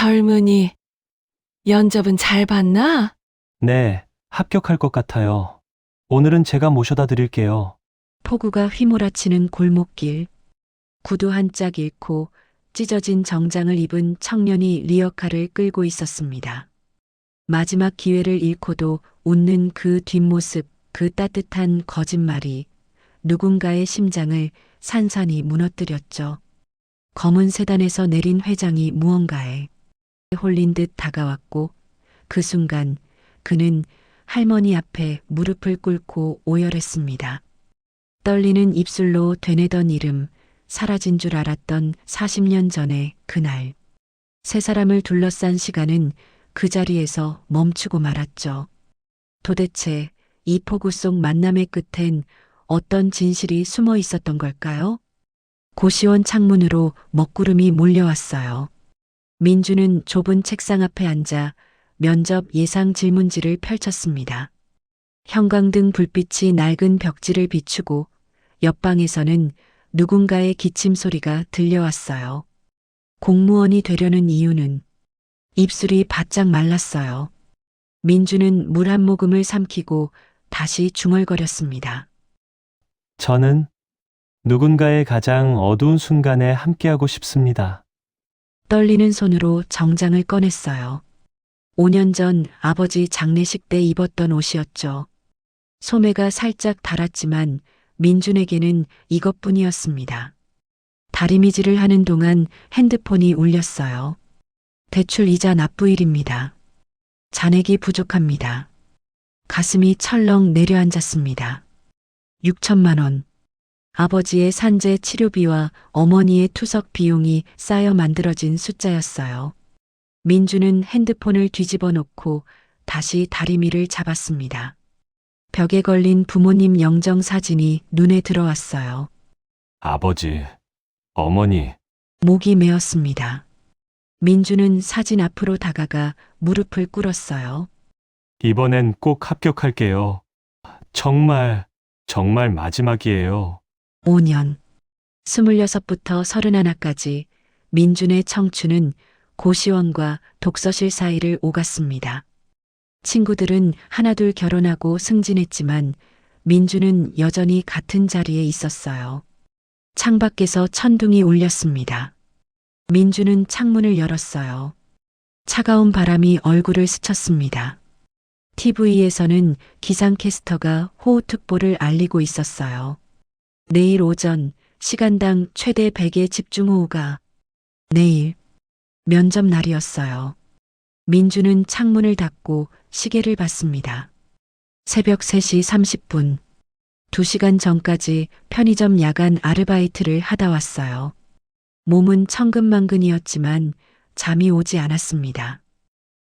젊은이, 면접은 잘 봤나? 네, 합격할 것 같아요. 오늘은 제가 모셔다 드릴게요. 폭우가 휘몰아치는 골목길. 구두 한 짝 잃고 찢어진 정장을 입은 청년이 리어카를 끌고 있었습니다. 마지막 기회를 잃고도 웃는 그 뒷모습, 그 따뜻한 거짓말이 누군가의 심장을 산산이 무너뜨렸죠. 검은 세단에서 내린 회장이 무언가에 홀린 듯 다가왔고 그 순간 그는 할머니 앞에 무릎을 꿇고 오열했습니다. 떨리는 입술로 되뇌던 이름, 사라진 줄 알았던 40년 전의 그날. 세 사람을 둘러싼 시간은 그 자리에서 멈추고 말았죠. 도대체 이 폭우 속 만남의 끝엔 어떤 진실이 숨어 있었던 걸까요? 고시원 창문으로 먹구름이 몰려왔어요. 민주는 좁은 책상 앞에 앉아 면접 예상 질문지를 펼쳤습니다. 형광등 불빛이 낡은 벽지를 비추고 옆방에서는 누군가의 기침 소리가 들려왔어요. 공무원이 되려는 이유는 입술이 바짝 말랐어요. 민주는 물 한 모금을 삼키고 다시 중얼거렸습니다. 저는 누군가의 가장 어두운 순간에 함께하고 싶습니다. 떨리는 손으로 정장을 꺼냈어요. 5년 전 아버지 장례식 때 입었던 옷이었죠. 소매가 살짝 닳았지만 민준에게는 이것뿐이었습니다. 다리미질을 하는 동안 핸드폰이 울렸어요. 대출 이자 납부일입니다. 잔액이 부족합니다. 가슴이 철렁 내려앉았습니다. 6천만 원. 아버지의 산재 치료비와 어머니의 투석 비용이 쌓여 만들어진 숫자였어요. 민주는 핸드폰을 뒤집어 놓고 다시 다리미를 잡았습니다. 벽에 걸린 부모님 영정 사진이 눈에 들어왔어요. 아버지, 어머니, 목이 메었습니다. 민주는 사진 앞으로 다가가 무릎을 꿇었어요. 이번엔 꼭 합격할게요. 정말, 정말 마지막이에요. 5년. 26부터 31까지 민준의 청춘은 고시원과 독서실 사이를 오갔습니다. 친구들은 하나둘 결혼하고 승진했지만 민주는 여전히 같은 자리에 있었어요. 창밖에서 천둥이 울렸습니다. 민주는 창문을 열었어요. 차가운 바람이 얼굴을 스쳤습니다. TV에서는 기상캐스터가 호우특보를 알리고 있었어요. 내일 오전 시간당 최대 100의 집중호우가. 내일 면접 날이었어요. 민주는 창문을 닫고 시계를 봤습니다. 새벽 3시 30분. 2시간 전까지 편의점 야간 아르바이트를 하다 왔어요. 몸은 천근만근이었지만 잠이 오지 않았습니다.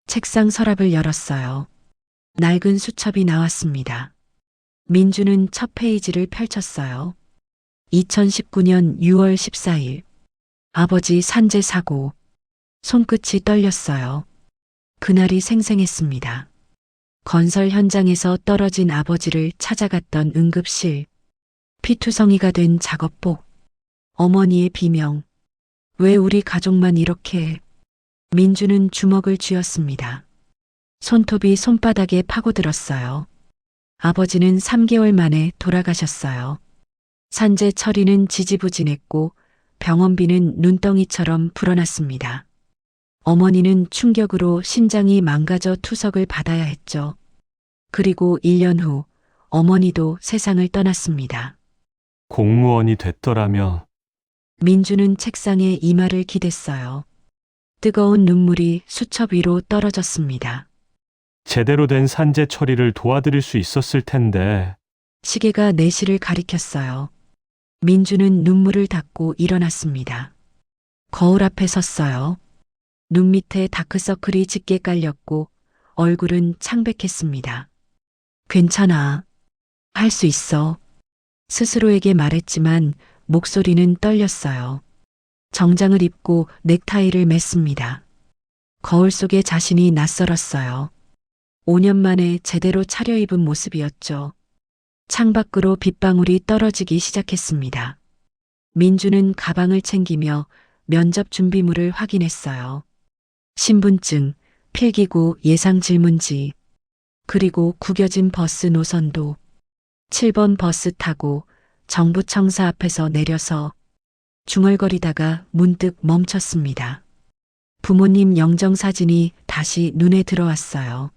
책상 서랍을 열었어요. 낡은 수첩이 나왔습니다. 민주는 첫 페이지를 펼쳤어요. 2019년 6월 14일. 아버지 산재 사고. 손끝이 떨렸어요. 그날이 생생했습니다. 건설 현장에서 떨어진 아버지를 찾아갔던 응급실. 피투성이가 된 작업복. 어머니의 비명. 왜 우리 가족만 이렇게. 민주는 주먹을 쥐었습니다. 손톱이 손바닥에 파고들었어요. 아버지는 3개월 만에 돌아가셨어요. 산재 처리는 지지부진했고 병원비는 눈덩이처럼 불어났습니다. 어머니는 충격으로 심장이 망가져 투석을 받아야 했죠. 그리고 1년 후 어머니도 세상을 떠났습니다. 공무원이 됐더라면 민주는 책상에 이마를 기댔어요. 뜨거운 눈물이 수첩 위로 떨어졌습니다. 제대로 된 산재 처리를 도와드릴 수 있었을 텐데. 시계가 4시를 가리켰어요. 민주는 눈물을 닦고 일어났습니다. 거울 앞에 섰어요. 눈 밑에 다크서클이 짙게 깔렸고 얼굴은 창백했습니다. 괜찮아. 할 수 있어. 스스로에게 말했지만 목소리는 떨렸어요. 정장을 입고 넥타이를 맸습니다. 거울 속에 자신이 낯설었어요. 5년 만에 제대로 차려입은 모습이었죠. 창밖으로 빗방울이 떨어지기 시작했습니다. 민주는 가방을 챙기며 면접 준비물을 확인했어요. 신분증, 필기구, 예상 질문지, 그리고 구겨진 버스 노선도 7번 버스 타고 정부 청사 앞에서 내려서 중얼거리다가 문득 멈췄습니다. 부모님 영정사진이 다시 눈에 들어왔어요.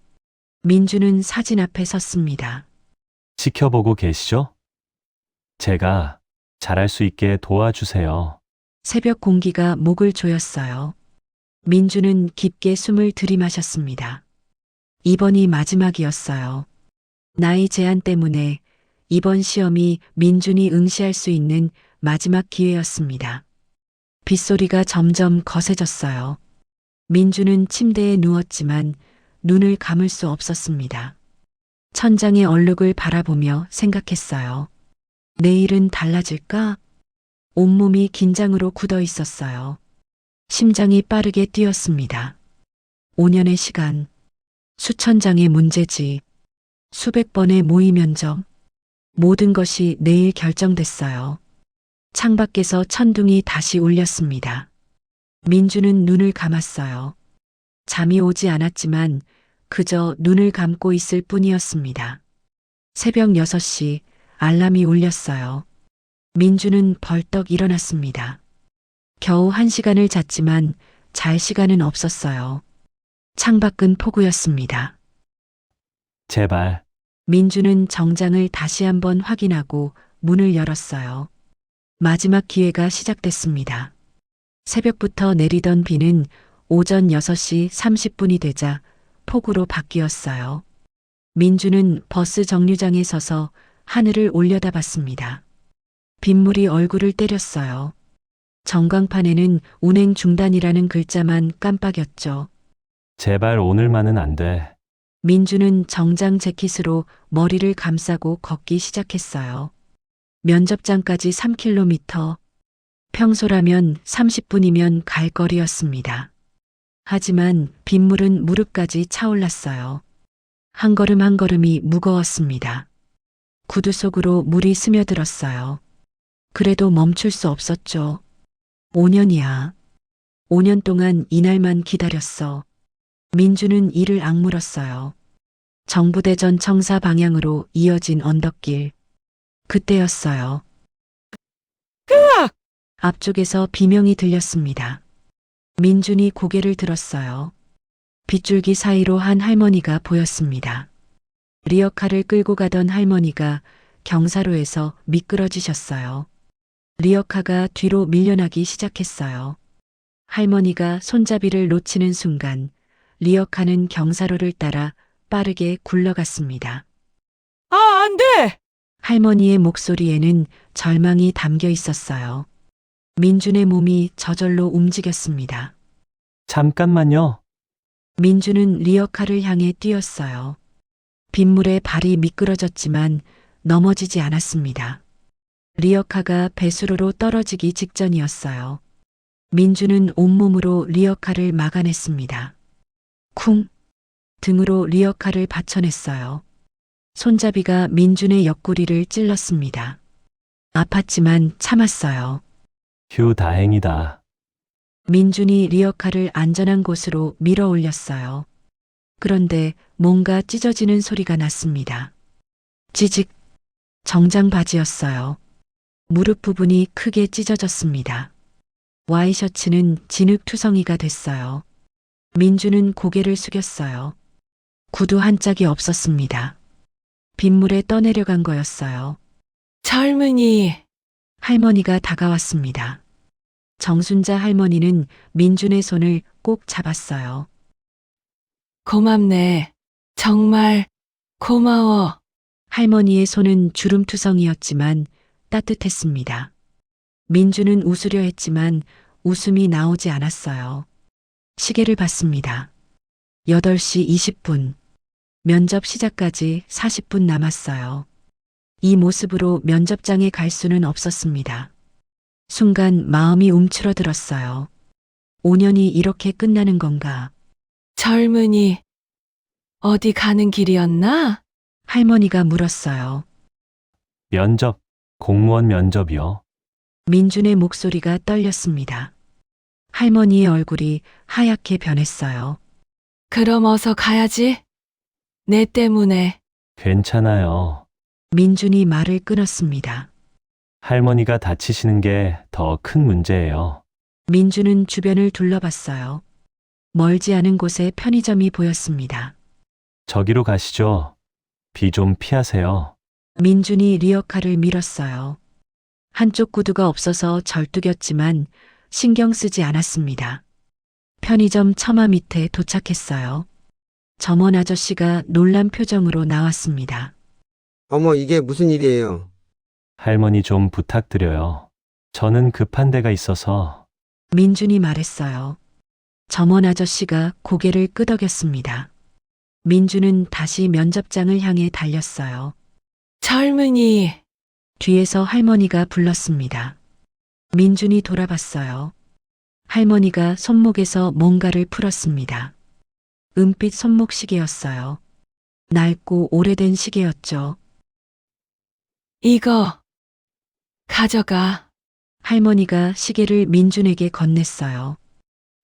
민주는 사진 앞에 섰습니다. 지켜보고 계시죠? 제가 잘할 수 있게 도와주세요. 새벽 공기가 목을 조였어요. 민주는 깊게 숨을 들이마셨습니다. 이번이 마지막이었어요. 나이 제한 때문에 이번 시험이 민준이 응시할 수 있는 마지막 기회였습니다. 빗소리가 점점 거세졌어요. 민주는 침대에 누웠지만 눈을 감을 수 없었습니다. 천장의 얼룩을 바라보며 생각했어요. 내일은 달라질까? 온몸이 긴장으로 굳어 있었어요. 심장이 빠르게 뛰었습니다. 5년의 시간, 수천 장의 문제지, 수백 번의 모의 면접, 모든 것이 내일 결정됐어요. 창밖에서 천둥이 다시 울렸습니다. 민주는 눈을 감았어요. 잠이 오지 않았지만 그저 눈을 감고 있을 뿐이었습니다. 새벽 6시 알람이 울렸어요. 민주는 벌떡 일어났습니다. 겨우 1시간을 잤지만 잘 시간은 없었어요. 창밖은 폭우였습니다. 제발, 민주는 정장을 다시 한번 확인하고 문을 열었어요. 마지막 기회가 시작됐습니다. 새벽부터 내리던 비는 오전 6시 30분이 되자 폭우로 바뀌었어요. 민주는 버스 정류장에 서서 하늘을 올려다봤습니다. 빗물이 얼굴을 때렸어요. 전광판에는 운행 중단이라는 글자만 깜빡였죠. 제발 오늘만은 안 돼. 민주는 정장 재킷으로 머리를 감싸고 걷기 시작했어요. 면접장까지 3km. 평소라면 30분이면 갈 거리였습니다. 하지만 빗물은 무릎까지 차올랐어요. 한 걸음 한 걸음이 무거웠습니다. 구두 속으로 물이 스며들었어요. 그래도 멈출 수 없었죠. 5년이야. 5년 동안 이날만 기다렸어. 민주는 이를 악물었어요. 정부대전 청사 방향으로 이어진 언덕길. 그때였어요. 앞쪽에서 비명이 들렸습니다. 민준이 고개를 들었어요. 빗줄기 사이로 한 할머니가 보였습니다. 리어카를 끌고 가던 할머니가 경사로에서 미끄러지셨어요. 리어카가 뒤로 밀려나기 시작했어요. 할머니가 손잡이를 놓치는 순간 리어카는 경사로를 따라 빠르게 굴러갔습니다. 아, 안 돼! 할머니의 목소리에는 절망이 담겨 있었어요. 민준의 몸이 저절로 움직였습니다. 잠깐만요. 민준은 리어카를 향해 뛰었어요. 빗물에 발이 미끄러졌지만 넘어지지 않았습니다. 리어카가 배수로로 떨어지기 직전이었어요. 민준은 온몸으로 리어카를 막아냈습니다. 쿵! 등으로 리어카를 받쳐냈어요. 손잡이가 민준의 옆구리를 찔렀습니다. 아팠지만 참았어요. 휴, 다행이다. 민준이 리어카를 안전한 곳으로 밀어 올렸어요. 그런데 뭔가 찢어지는 소리가 났습니다. 찌직. 정장 바지였어요. 무릎 부분이 크게 찢어졌습니다. 와이셔츠는 진흙투성이가 됐어요. 민주는 고개를 숙였어요. 구두 한 짝이 없었습니다. 빗물에 떠내려간 거였어요. 젊은이, 할머니가 다가왔습니다. 정순자 할머니는 민준의 손을 꼭 잡았어요. 고맙네. 정말 고마워. 할머니의 손은 주름투성이었지만 따뜻했습니다. 민주는 웃으려 했지만 웃음이 나오지 않았어요. 시계를 봤습니다. 8시 20분. 면접 시작까지 40분 남았어요. 이 모습으로 면접장에 갈 수는 없었습니다. 순간 마음이 움츠러들었어요. 5년이 이렇게 끝나는 건가? 젊은이, 어디 가는 길이었나? 할머니가 물었어요. 면접, 공무원 면접이요. 민준의 목소리가 떨렸습니다. 할머니의 얼굴이 하얗게 변했어요. 그럼 어서 가야지. 내 때문에. 괜찮아요. 민준이 말을 끊었습니다. 할머니가 다치시는 게 더 큰 문제예요. 민준은 주변을 둘러봤어요. 멀지 않은 곳에 편의점이 보였습니다. 저기로 가시죠. 비 좀 피하세요. 민준이 리어카를 밀었어요. 한쪽 구두가 없어서 절뚝였지만 신경 쓰지 않았습니다. 편의점 처마 밑에 도착했어요. 점원 아저씨가 놀란 표정으로 나왔습니다. 어머, 이게 무슨 일이에요? 할머니 좀 부탁드려요. 저는 급한 데가 있어서. 민준이 말했어요. 점원 아저씨가 고개를 끄덕였습니다. 민준은 다시 면접장을 향해 달렸어요. 젊은이. 뒤에서 할머니가 불렀습니다. 민준이 돌아봤어요. 할머니가 손목에서 뭔가를 풀었습니다. 은빛 손목 시계였어요. 낡고 오래된 시계였죠. 이거. 가져가. 할머니가 시계를 민준에게 건넸어요.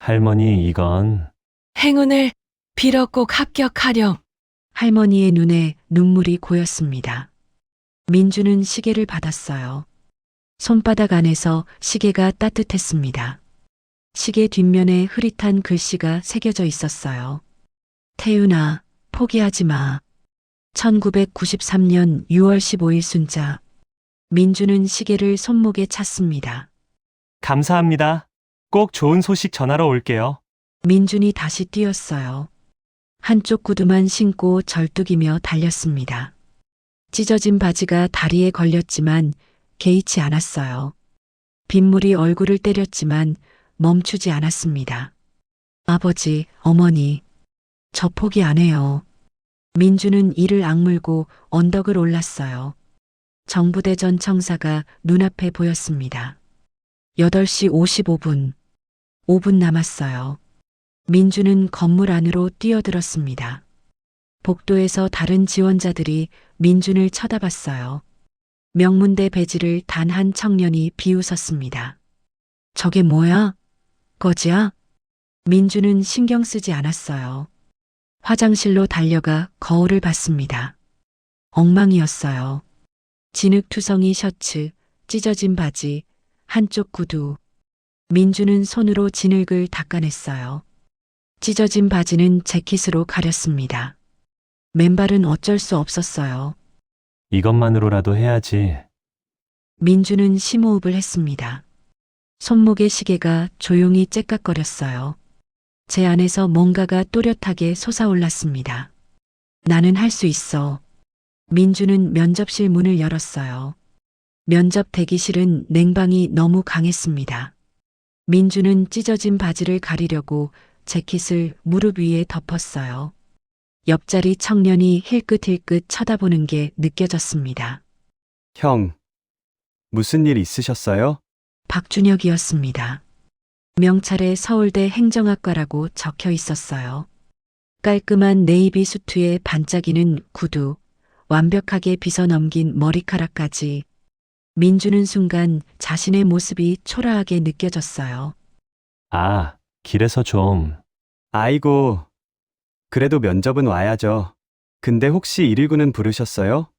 할머니, 이건 행운을 빌어 꼭 합격하렴. 할머니의 눈에 눈물이 고였습니다. 민준은 시계를 받았어요. 손바닥 안에서 시계가 따뜻했습니다. 시계 뒷면에 흐릿한 글씨가 새겨져 있었어요. 태윤아, 포기하지 마. 1993년 6월 15일 순자. 민준은 시계를 손목에 찼습니다. 감사합니다. 꼭 좋은 소식 전하러 올게요. 민준이 다시 뛰었어요. 한쪽 구두만 신고 절뚝이며 달렸습니다. 찢어진 바지가 다리에 걸렸지만 개의치 않았어요. 빗물이 얼굴을 때렸지만 멈추지 않았습니다. 아버지, 어머니, 저 포기 안 해요. 민준은 이를 악물고 언덕을 올랐어요. 정부대 전 청사가 눈앞에 보였습니다. 8시 55분. 5분 남았어요. 민준은 건물 안으로 뛰어들었습니다. 복도에서 다른 지원자들이 민준을 쳐다봤어요. 명문대 배지를 단 한 청년이 비웃었습니다. 저게 뭐야? 거지야? 민준은 신경 쓰지 않았어요. 화장실로 달려가 거울을 봤습니다. 엉망이었어요. 진흙투성이 셔츠, 찢어진 바지, 한쪽 구두. 민준은 손으로 진흙을 닦아냈어요. 찢어진 바지는 재킷으로 가렸습니다. 맨발은 어쩔 수 없었어요. 이것만으로라도 해야지. 민준은 심호흡을 했습니다. 손목의 시계가 조용히 째깍거렸어요. 제 안에서 뭔가가 또렷하게 솟아올랐습니다. 나는 할 수 있어. 민준은 면접실 문을 열었어요. 면접 대기실은 냉방이 너무 강했습니다. 민준은 찢어진 바지를 가리려고 재킷을 무릎 위에 덮었어요. 옆자리 청년이 힐끗힐끗 쳐다보는 게 느껴졌습니다. 형, 무슨 일 있으셨어요? 박준혁이었습니다. 명찰에 서울대 행정학과라고 적혀 있었어요. 깔끔한 네이비 수트에 반짝이는 구두, 완벽하게 빗어 넘긴 머리카락까지. 민준은 순간 자신의 모습이 초라하게 느껴졌어요. 아, 길에서 좀. 아이고, 그래도 면접은 와야죠. 근데 혹시 119는 부르셨어요?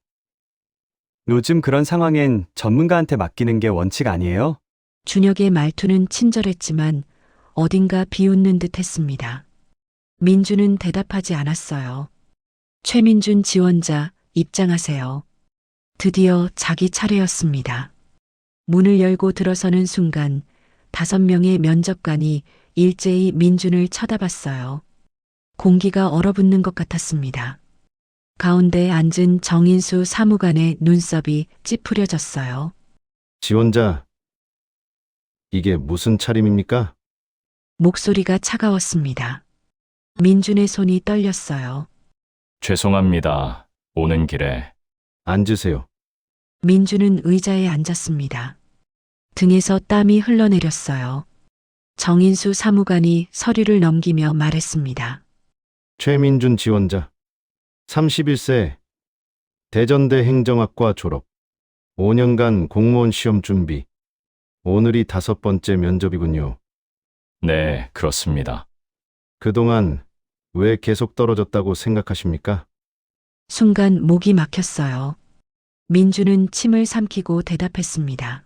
요즘 그런 상황엔 전문가한테 맡기는 게 원칙 아니에요? 준혁의 말투는 친절했지만 어딘가 비웃는 듯 했습니다. 민준은 대답하지 않았어요. 최민준 지원자, 입장하세요. 드디어 자기 차례였습니다. 문을 열고 들어서는 순간 5명의 면접관이 일제히 민준을 쳐다봤어요. 공기가 얼어붙는 것 같았습니다. 가운데 앉은 정인수 사무관의 눈썹이 찌푸려졌어요. 지원자, 이게 무슨 차림입니까? 목소리가 차가웠습니다. 민준의 손이 떨렸어요. 죄송합니다. 오는 길에. 앉으세요. 민준은 의자에 앉았습니다. 등에서 땀이 흘러내렸어요. 정인수 사무관이 서류를 넘기며 말했습니다. 최민준 지원자, 31세, 대전대 행정학과 졸업, 5년간 공무원 시험 준비. 오늘이 5번째 면접이군요. 네, 그렇습니다. 그동안 왜 계속 떨어졌다고 생각하십니까? 순간 목이 막혔어요. 민주는 침을 삼키고 대답했습니다.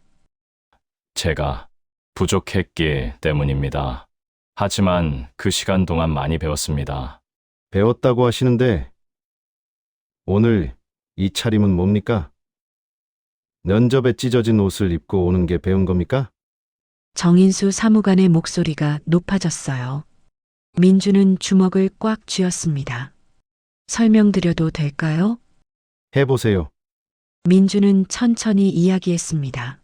제가 부족했기 때문입니다. 하지만 그 시간 동안 많이 배웠습니다. 배웠다고 하시는데 오늘 이 차림은 뭡니까? 면접에 찢어진 옷을 입고 오는 게 배운 겁니까? 정인수 사무관의 목소리가 높아졌어요. 민주는 주먹을 꽉 쥐었습니다. 설명드려도 될까요? 해보세요. 민주는 천천히 이야기했습니다.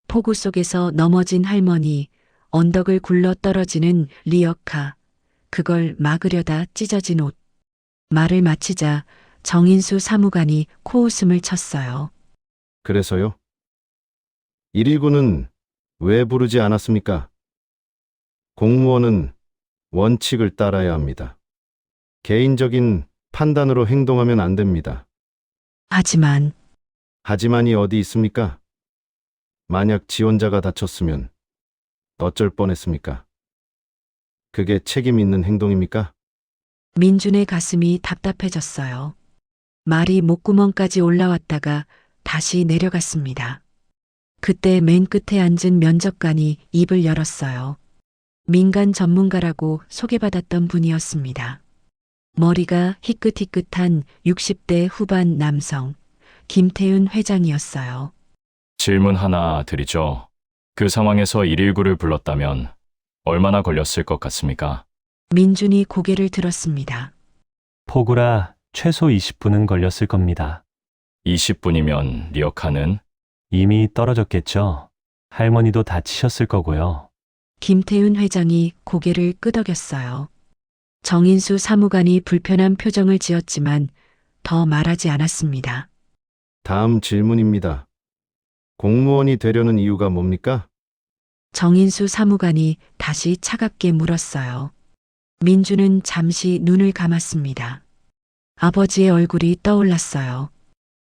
폭우 속에서 넘어진 할머니, 언덕을 굴러 떨어지는 리어카, 그걸 막으려다 찢어진 옷. 말을 마치자 정인수 사무관이 코웃음을 쳤어요. 그래서요? 119는 왜 부르지 않았습니까? 공무원은 원칙을 따라야 합니다. 개인적인 판단으로 행동하면 안 됩니다. 하지만이 어디 있습니까? 만약 지원자가 다쳤으면 어쩔 뻔했습니까? 그게 책임 있는 행동입니까? 민준의 가슴이 답답해졌어요. 말이 목구멍까지 올라왔다가 다시 내려갔습니다. 그때 맨 끝에 앉은 면접관이 입을 열었어요. 민간 전문가라고 소개받았던 분이었습니다. 머리가 희끗희끗한 60대 후반 남성, 김태윤 회장이었어요. 질문 하나 드리죠. 그 상황에서 119를 불렀다면 얼마나 걸렸을 것 같습니까? 민준이 고개를 들었습니다. 폭우라 최소 20분은 걸렸을 겁니다. 20분이면 리어카는 이미 떨어졌겠죠. 할머니도 다치셨을 거고요. 김태윤 회장이 고개를 끄덕였어요. 정인수 사무관이 불편한 표정을 지었지만 더 말하지 않았습니다. 다음 질문입니다. 공무원이 되려는 이유가 뭡니까? 정인수 사무관이 다시 차갑게 물었어요. 민주는 잠시 눈을 감았습니다. 아버지의 얼굴이 떠올랐어요.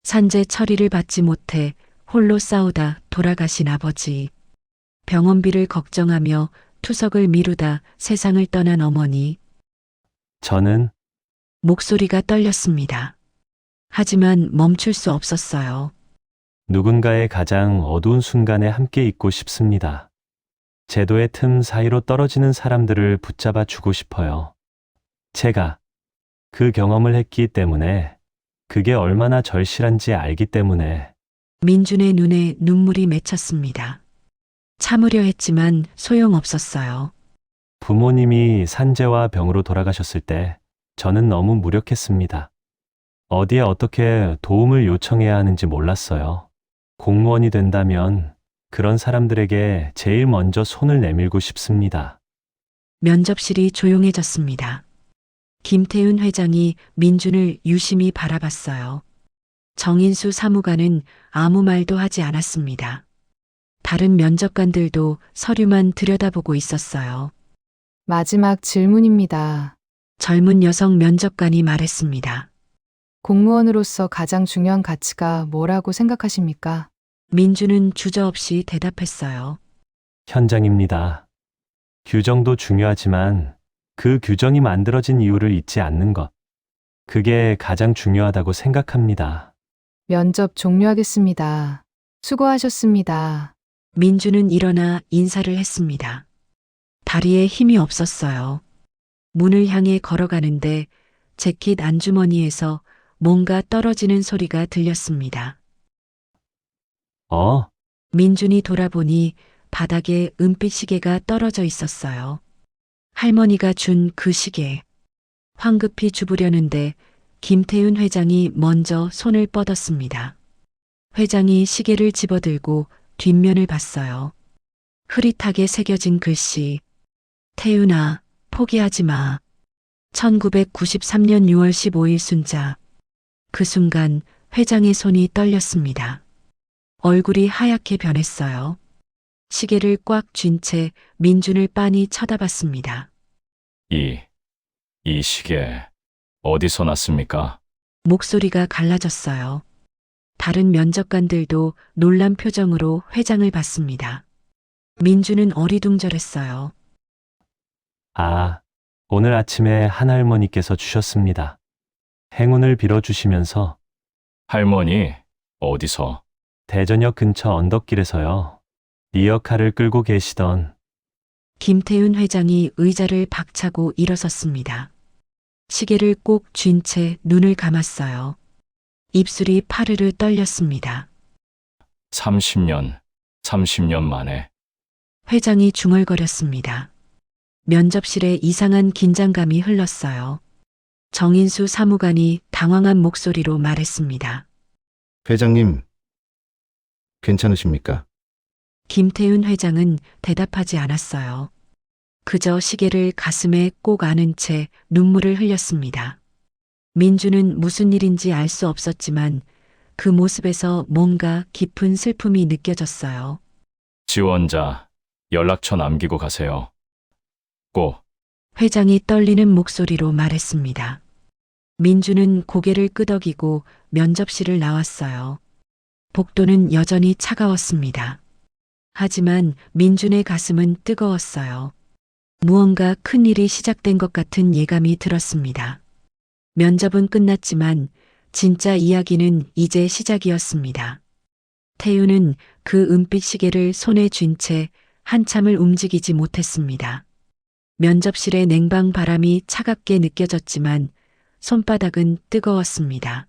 산재 처리를 받지 못해 홀로 싸우다 돌아가신 아버지. 병원비를 걱정하며 투석을 미루다 세상을 떠난 어머니. 저는 목소리가 떨렸습니다. 하지만 멈출 수 없었어요. 누군가의 가장 어두운 순간에 함께 있고 싶습니다. 제도의 틈 사이로 떨어지는 사람들을 붙잡아 주고 싶어요. 제가 그 경험을 했기 때문에 그게 얼마나 절실한지 알기 때문에 민준의 눈에 눈물이 맺혔습니다. 참으려 했지만 소용없었어요. 부모님이 산재와 병으로 돌아가셨을 때 저는 너무 무력했습니다. 어디에 어떻게 도움을 요청해야 하는지 몰랐어요. 공무원이 된다면 그런 사람들에게 제일 먼저 손을 내밀고 싶습니다. 면접실이 조용해졌습니다. 김태윤 회장이 민준을 유심히 바라봤어요. 정인수 사무관은 아무 말도 하지 않았습니다. 다른 면접관들도 서류만 들여다보고 있었어요. 마지막 질문입니다. 젊은 여성 면접관이 말했습니다. 공무원으로서 가장 중요한 가치가 뭐라고 생각하십니까? 민준은 주저없이 대답했어요. 현장입니다. 규정도 중요하지만 그 규정이 만들어진 이유를 잊지 않는 것. 그게 가장 중요하다고 생각합니다. 면접 종료하겠습니다. 수고하셨습니다. 민준은 일어나 인사를 했습니다. 다리에 힘이 없었어요. 문을 향해 걸어가는데 재킷 안주머니에서 뭔가 떨어지는 소리가 들렸습니다. 민준이 돌아보니 바닥에 은빛 시계가 떨어져 있었어요. 할머니가 준 그 시계. 황급히 주부려는데 김태윤 회장이 먼저 손을 뻗었습니다. 회장이 시계를 집어들고 뒷면을 봤어요. 흐릿하게 새겨진 글씨. 태윤아, 포기하지 마. 1993년 6월 15일 순자. 그 순간 회장의 손이 떨렸습니다. 얼굴이 하얗게 변했어요. 시계를 꽉 쥔 채 민준을 빤히 쳐다봤습니다. 이 시계 어디서 났습니까? 목소리가 갈라졌어요. 다른 면접관들도 놀란 표정으로 회장을 봤습니다. 민준은 어리둥절했어요. 아, 오늘 아침에 한할머니께서 주셨습니다. 행운을 빌어주시면서 할머니, 어디서? 대전역 근처 언덕길에서요. 리어카를 끌고 계시던 김태윤 회장이 의자를 박차고 일어섰습니다. 시계를 꼭 쥔 채 눈을 감았어요. 입술이 파르르 떨렸습니다. 30년 만에. 회장이 중얼거렸습니다. 면접실에 이상한 긴장감이 흘렀어요. 정인수 사무관이 당황한 목소리로 말했습니다. 회장님, 괜찮으십니까? 김태윤 회장은 대답하지 않았어요. 그저 시계를 가슴에 꼭 안은 채 눈물을 흘렸습니다. 민주는 무슨 일인지 알 수 없었지만 그 모습에서 뭔가 깊은 슬픔이 느껴졌어요. 지원자, 연락처 남기고 가세요. 꼭. 회장이 떨리는 목소리로 말했습니다. 민주는 고개를 끄덕이고 면접실을 나왔어요. 복도는 여전히 차가웠습니다. 하지만 민준의 가슴은 뜨거웠어요. 무언가 큰 일이 시작된 것 같은 예감이 들었습니다. 면접은 끝났지만 진짜 이야기는 이제 시작이었습니다. 태윤은 그 은빛 시계를 손에 쥔 채 한참을 움직이지 못했습니다. 면접실의 냉방 바람이 차갑게 느껴졌지만 손바닥은 뜨거웠습니다.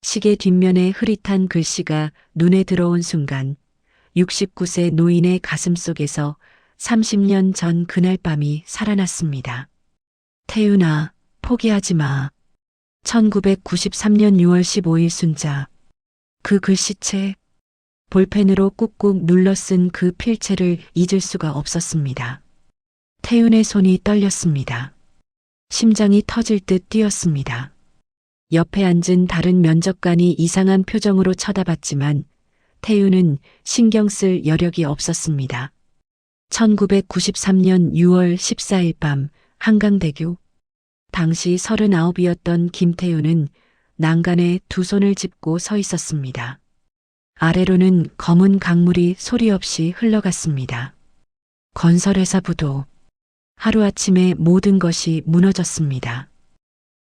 시계 뒷면에 흐릿한 글씨가 눈에 들어온 순간 69세 노인의 가슴속에서 30년 전 그날 밤이 살아났습니다. 태윤아, 포기하지 마. 1993년 6월 15일 순자. 그 글씨체, 볼펜으로 꾹꾹 눌러 쓴 그 필체를 잊을 수가 없었습니다. 태윤의 손이 떨렸습니다. 심장이 터질 듯 뛰었습니다. 옆에 앉은 다른 면접관이 이상한 표정으로 쳐다봤지만 태윤은 신경 쓸 여력이 없었습니다. 1993년 6월 14일 밤 한강대교. 당시 39이었던 김태윤은 난간에 두 손을 짚고 서 있었습니다. 아래로는 검은 강물이 소리 없이 흘러갔습니다. 건설회사 부도. 하루아침에 모든 것이 무너졌습니다.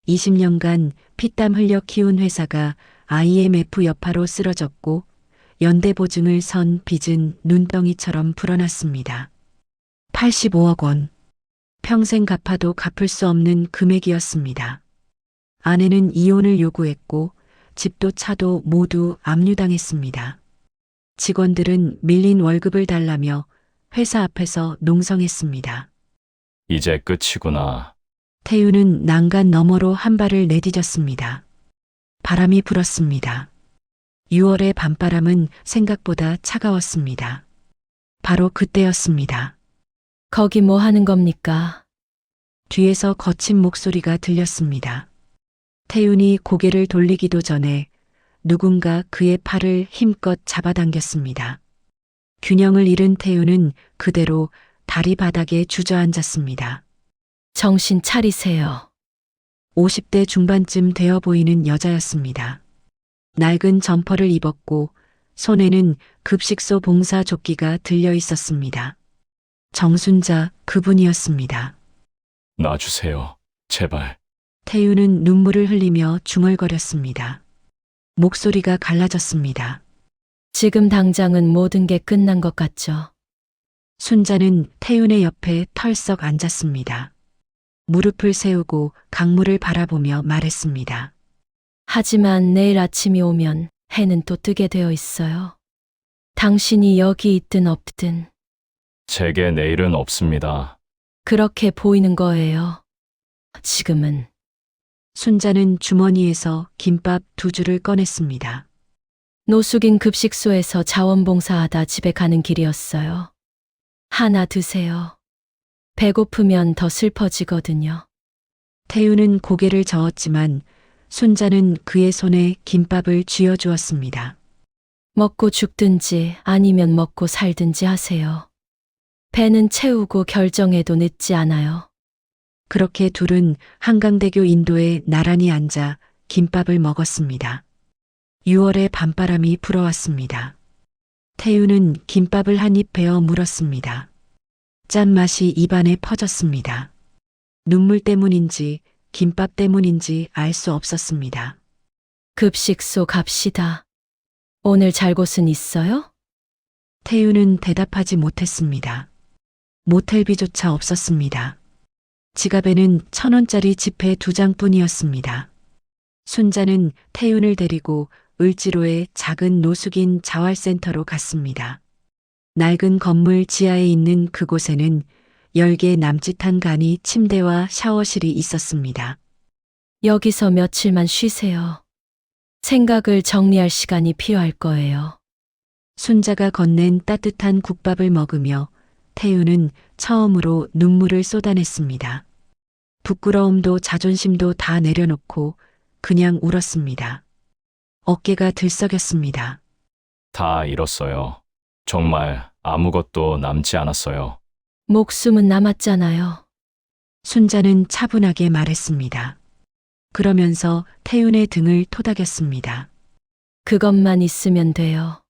20년간 피땀 흘려 키운 회사가 IMF 여파로 쓰러졌고 연대보증을 선 빚은 눈덩이처럼 불어났습니다. 85억 원. 평생 갚아도 갚을 수 없는 금액이었습니다. 아내는 이혼을 요구했고 집도 차도 모두 압류당했습니다. 직원들은 밀린 월급을 달라며 회사 앞에서 농성했습니다. 이제 끝이구나. 태윤은 난간 너머로 한 발을 내디뎠습니다. 바람이 불었습니다. 6월의 밤바람은 생각보다 차가웠습니다. 바로 그때였습니다. 거기 뭐 하는 겁니까? 뒤에서 거친 목소리가 들렸습니다. 태윤이 고개를 돌리기도 전에 누군가 그의 팔을 힘껏 잡아당겼습니다. 균형을 잃은 태윤은 그대로 다리 바닥에 주저앉았습니다. 정신 차리세요. 50대 중반쯤 되어 보이는 여자였습니다. 낡은 점퍼를 입었고 손에는 급식소 봉사 조끼가 들려 있었습니다. 정순자 그분이었습니다. 놔주세요. 제발. 태윤은 눈물을 흘리며 중얼거렸습니다. 목소리가 갈라졌습니다. 지금 당장은 모든 게 끝난 것 같죠. 순자는 태윤의 옆에 털썩 앉았습니다. 무릎을 세우고 강물을 바라보며 말했습니다. 하지만 내일 아침이 오면 해는 또 뜨게 되어 있어요. 당신이 여기 있든 없든 제게 내일은 없습니다. 그렇게 보이는 거예요. 지금은 순자는 주머니에서 김밥 2줄을 꺼냈습니다. 노숙인 급식소에서 자원봉사하다 집에 가는 길이었어요. 하나 드세요. 배고프면 더 슬퍼지거든요. 태윤은 고개를 저었지만 순자는 그의 손에 김밥을 쥐어주었습니다. 먹고 죽든지 아니면 먹고 살든지 하세요. 배는 채우고 결정해도 늦지 않아요. 그렇게 둘은 한강대교 인도에 나란히 앉아 김밥을 먹었습니다. 6월의 밤바람이 불어왔습니다. 태윤은 김밥을 한 입 베어 물었습니다. 짠맛이 입안에 퍼졌습니다. 눈물 때문인지 김밥 때문인지 알 수 없었습니다. 급식소 갑시다. 오늘 잘 곳은 있어요? 태유는 대답하지 못했습니다. 모텔비조차 없었습니다. 지갑에는 1,000원짜리 지폐 2장뿐이었습니다. 순자는 태윤을 데리고 을지로의 작은 노숙인 자활센터로 갔습니다. 낡은 건물 지하에 있는 그곳에는 10개 남짓한 간이 침대와 샤워실이 있었습니다. 여기서 며칠만 쉬세요. 생각을 정리할 시간이 필요할 거예요. 순자가 건넨 따뜻한 국밥을 먹으며 태윤은 처음으로 눈물을 쏟아냈습니다. 부끄러움도 자존심도 다 내려놓고 그냥 울었습니다. 어깨가 들썩였습니다. 다 잃었어요. 정말 아무것도 남지 않았어요. 목숨은 남았잖아요. 순자는 차분하게 말했습니다. 그러면서 태윤의 등을 토닥였습니다. 그것만 있으면 돼요.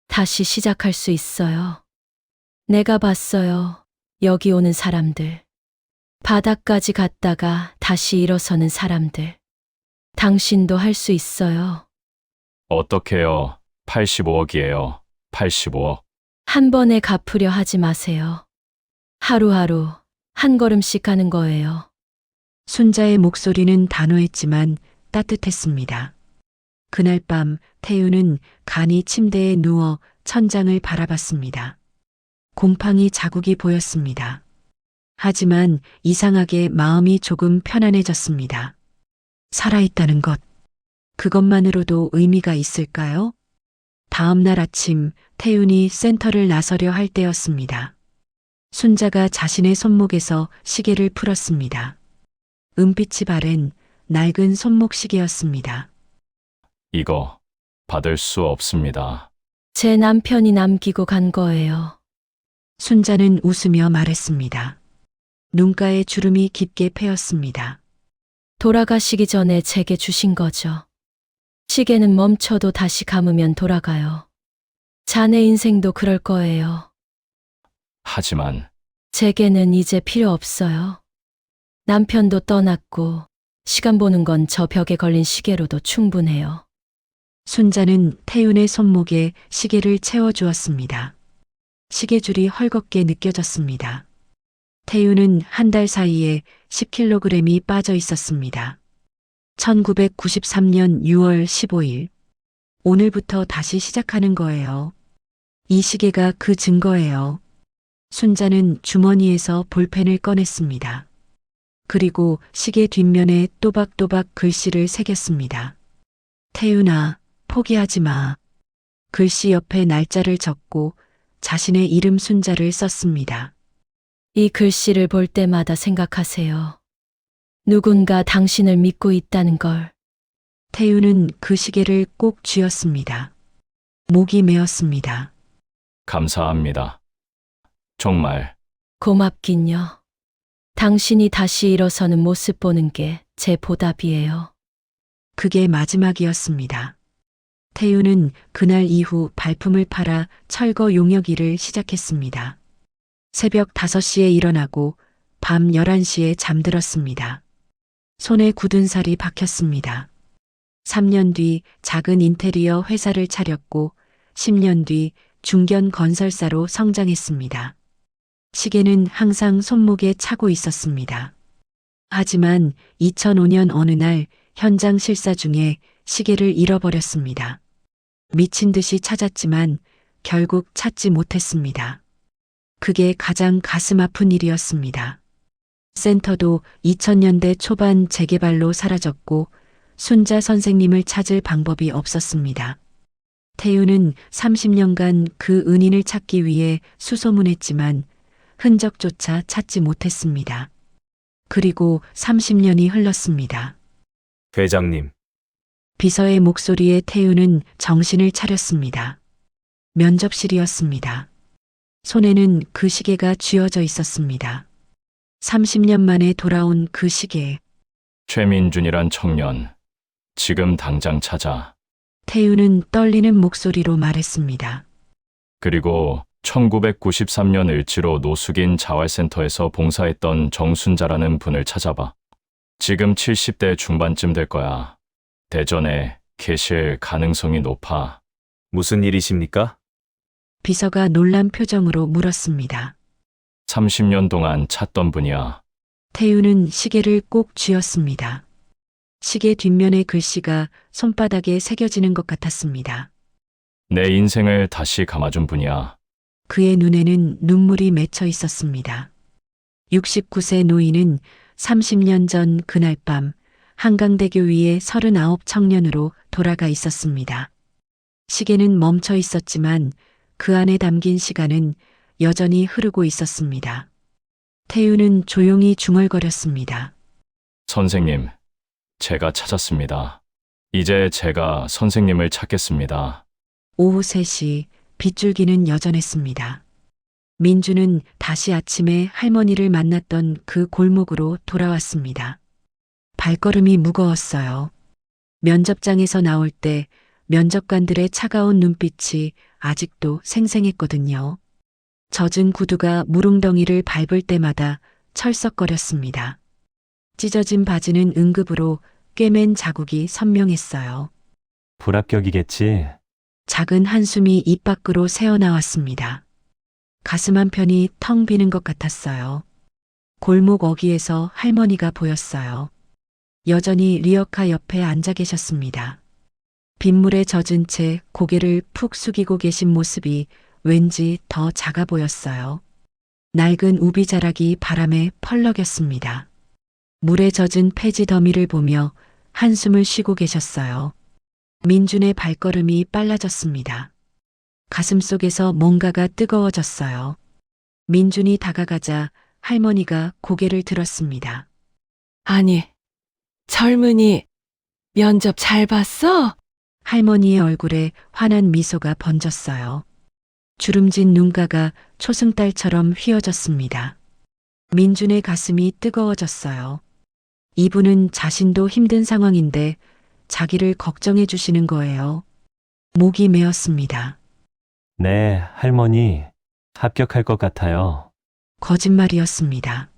다시 시작할 수 있어요. 내가 봤어요. 여기 오는 사람들. 바닥까지 갔다가 다시 일어서는 사람들. 당신도 할 수 있어요. 어떡해요? 85억이에요. 85억. 한 번에 갚으려 하지 마세요. 하루하루 한 걸음씩 가는 거예요. 순자의 목소리는 단호했지만 따뜻했습니다. 그날 밤 태윤은 간이 침대에 누워 천장을 바라봤습니다. 곰팡이 자국이 보였습니다. 하지만 이상하게 마음이 조금 편안해졌습니다. 살아있다는 것, 그것만으로도 의미가 있을까요? 다음 날 아침 태윤이 센터를 나서려 할 때였습니다. 순자가 자신의 손목에서 시계를 풀었습니다. 은빛이 바랜 낡은 손목 시계였습니다. 이거 받을 수 없습니다. 제 남편이 남기고 간 거예요. 순자는 웃으며 말했습니다. 눈가에 주름이 깊게 패였습니다. 돌아가시기 전에 제게 주신 거죠. 시계는 멈춰도 다시 감으면 돌아가요. 자네 인생도 그럴 거예요. 하지만 제게는 이제 필요 없어요. 남편도 떠났고 시간 보는 건 저 벽에 걸린 시계로도 충분해요. 순자는 태윤의 손목에 시계를 채워주었습니다. 시계줄이 헐겁게 느껴졌습니다. 태윤은 한 달 사이에 10kg이 빠져 있었습니다. 1993년 6월 15일. 오늘부터 다시 시작하는 거예요. 이 시계가 그 증거예요. 순자는 주머니에서 볼펜을 꺼냈습니다. 그리고 시계 뒷면에 또박또박 글씨를 새겼습니다. 태윤아, 포기하지 마. 글씨 옆에 날짜를 적고 자신의 이름 순자를 썼습니다. 이 글씨를 볼 때마다 생각하세요. 누군가 당신을 믿고 있다는 걸. 태윤은 그 시계를 꼭 쥐었습니다. 목이 메었습니다. 감사합니다. 정말 고맙긴요. 당신이 다시 일어서는 모습 보는 게 제 보답이에요. 그게 마지막이었습니다. 태윤은 그날 이후 발품을 팔아 철거 용역 일을 시작했습니다. 새벽 5시에 일어나고 밤 11시에 잠들었습니다. 손에 굳은 살이 박혔습니다. 3년 뒤 작은 인테리어 회사를 차렸고 10년 뒤 중견 건설사로 성장했습니다. 시계는 항상 손목에 차고 있었습니다. 하지만 2005년 어느 날 현장 실사 중에 시계를 잃어버렸습니다. 미친 듯이 찾았지만 결국 찾지 못했습니다. 그게 가장 가슴 아픈 일이었습니다. 센터도 2000년대 초반 재개발로 사라졌고 순자 선생님을 찾을 방법이 없었습니다. 태윤은 30년간 그 은인을 찾기 위해 수소문했지만 흔적조차 찾지 못했습니다. 그리고 30년이 흘렀습니다. 회장님, 비서의 목소리에 태윤은 정신을 차렸습니다. 면접실이었습니다. 손에는 그 시계가 쥐어져 있었습니다. 30년 만에 돌아온 그 시계. 최민준이란 청년. 지금 당장 찾아. 태윤은 떨리는 목소리로 말했습니다. 그리고 1993년 을지로 노숙인 자활센터에서 봉사했던 정순자라는 분을 찾아봐. 지금 70대 중반쯤 될 거야. 대전에 계실 가능성이 높아. 무슨 일이십니까? 비서가 놀란 표정으로 물었습니다. 30년 동안 찾던 분이야. 태유는 시계를 꼭 쥐었습니다. 시계 뒷면의 글씨가 손바닥에 새겨지는 것 같았습니다. 내 인생을 다시 감아준 분이야. 그의 눈에는 눈물이 맺혀 있었습니다. 69세 노인은 30년 전 그날 밤 한강대교 위에 39 청년으로 돌아가 있었습니다. 시계는 멈춰 있었지만 그 안에 담긴 시간은 여전히 흐르고 있었습니다. 태유는 조용히 중얼거렸습니다. 선생님, 제가 찾았습니다. 이제 제가 선생님을 찾겠습니다. 오후 3시 빗줄기는 여전했습니다. 민주는 다시 아침에 할머니를 만났던 그 골목으로 돌아왔습니다. 발걸음이 무거웠어요. 면접장에서 나올 때 면접관들의 차가운 눈빛이 아직도 생생했거든요. 젖은 구두가 무릉덩이를 밟을 때마다 철썩거렸습니다. 찢어진 바지는 응급으로 꿰맨 자국이 선명했어요. 불합격이겠지. 작은 한숨이 입 밖으로 새어나왔습니다. 가슴 한편이 텅 비는 것 같았어요. 골목 어귀에서 할머니가 보였어요. 여전히 리어카 옆에 앉아 계셨습니다. 빗물에 젖은 채 고개를 푹 숙이고 계신 모습이 왠지 더 작아 보였어요. 낡은 우비자락이 바람에 펄럭였습니다. 물에 젖은 폐지 더미를 보며 한숨을 쉬고 계셨어요. 민준의 발걸음이 빨라졌습니다. 가슴 속에서 뭔가가 뜨거워졌어요. 민준이 다가가자 할머니가 고개를 들었습니다. 아니, 젊은이, 면접 잘 봤어? 할머니의 얼굴에 환한 미소가 번졌어요. 주름진 눈가가 초승달처럼 휘어졌습니다. 민준의 가슴이 뜨거워졌어요. 이분은 자신도 힘든 상황인데 자기를 걱정해 주시는 거예요. 목이 메었습니다. 네, 할머니. 합격할 것 같아요. 거짓말이었습니다.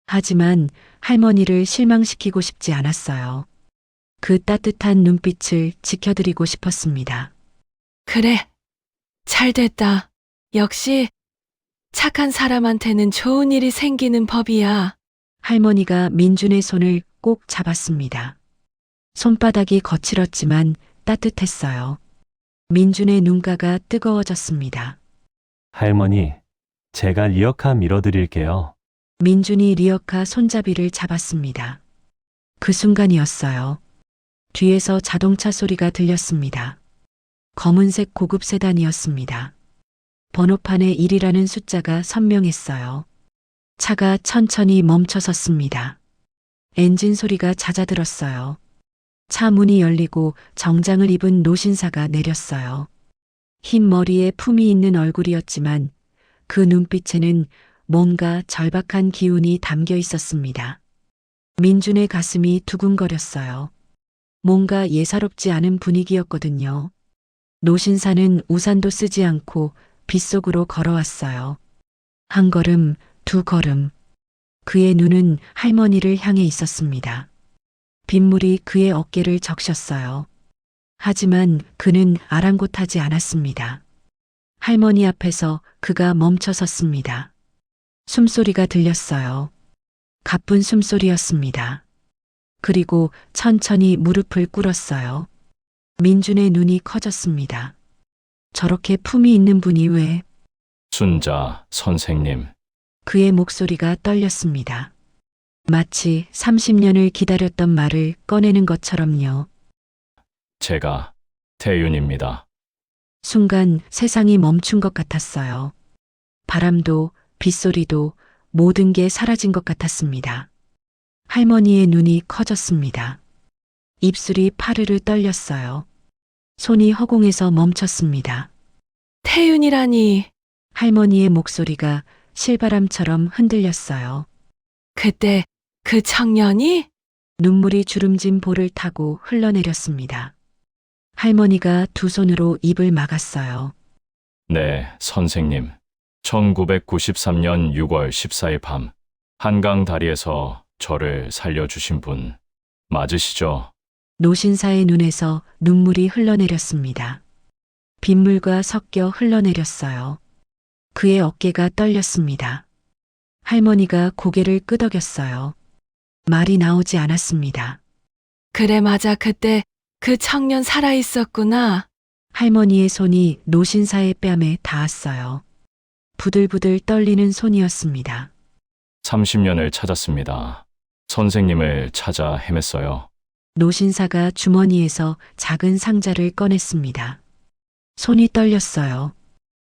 하지만 할머니를 실망시키고 싶지 않았어요. 그 따뜻한 눈빛을 지켜드리고 싶었습니다. 그래, 잘 됐다. 역시 착한 사람한테는 좋은 일이 생기는 법이야. 할머니가 민준의 손을 꼭 잡았습니다. 손바닥이 거칠었지만 따뜻했어요. 민준의 눈가가 뜨거워졌습니다. 할머니, 제가 리어카 밀어드릴게요. 민준이 리어카 손잡이를 잡았습니다. 그 순간이었어요. 뒤에서 자동차 소리가 들렸습니다. 검은색 고급 세단이었습니다. 번호판에 1이라는 숫자가 선명했어요. 차가 천천히 멈춰섰습니다. 엔진 소리가 잦아들었어요. 차 문이 열리고 정장을 입은 노신사가 내렸어요. 흰 머리에 품이 있는 얼굴이었지만 그 눈빛에는 뭔가 절박한 기운이 담겨 있었습니다. 민준의 가슴이 두근거렸어요. 뭔가 예사롭지 않은 분위기였거든요. 노신사는 우산도 쓰지 않고 빗속으로 걸어왔어요. 한 걸음, 두 걸음. 그의 눈은 할머니를 향해 있었습니다. 빗물이 그의 어깨를 적셨어요. 하지만 그는 아랑곳하지 않았습니다. 할머니 앞에서 그가 멈춰 섰습니다. 숨소리가 들렸어요. 가쁜 숨소리였습니다. 그리고 천천히 무릎을 꿇었어요. 민준의 눈이 커졌습니다. 저렇게 품이 있는 분이 왜? 순자 선생님. 그의 목소리가 떨렸습니다. 마치 30년을 기다렸던 말을 꺼내는 것처럼요. 제가 태윤입니다. 순간 세상이 멈춘 것 같았어요. 바람도 빗소리도 모든 게 사라진 것 같았습니다. 할머니의 눈이 커졌습니다. 입술이 파르르 떨렸어요. 손이 허공에서 멈췄습니다. 태윤이라니, 할머니의 목소리가 실바람처럼 흔들렸어요. 그때 그 청년이? 눈물이 주름진 볼을 타고 흘러내렸습니다. 할머니가 두 손으로 입을 막았어요. 네, 선생님. 1993년 6월 14일 밤 한강 다리에서 저를 살려주신 분 맞으시죠? 노신사의 눈에서 눈물이 흘러내렸습니다. 빗물과 섞여 흘러내렸어요. 그의 어깨가 떨렸습니다. 할머니가 고개를 끄덕였어요. 말이 나오지 않았습니다. 그래, 맞아. 그때 그 청년 살아 있었구나. 할머니의 손이 노신사의 뺨에 닿았어요. 부들부들 떨리는 손이었습니다. 30년을 찾았습니다. 선생님을 찾아 헤맸어요. 노신사가 주머니에서 작은 상자를 꺼냈습니다. 손이 떨렸어요.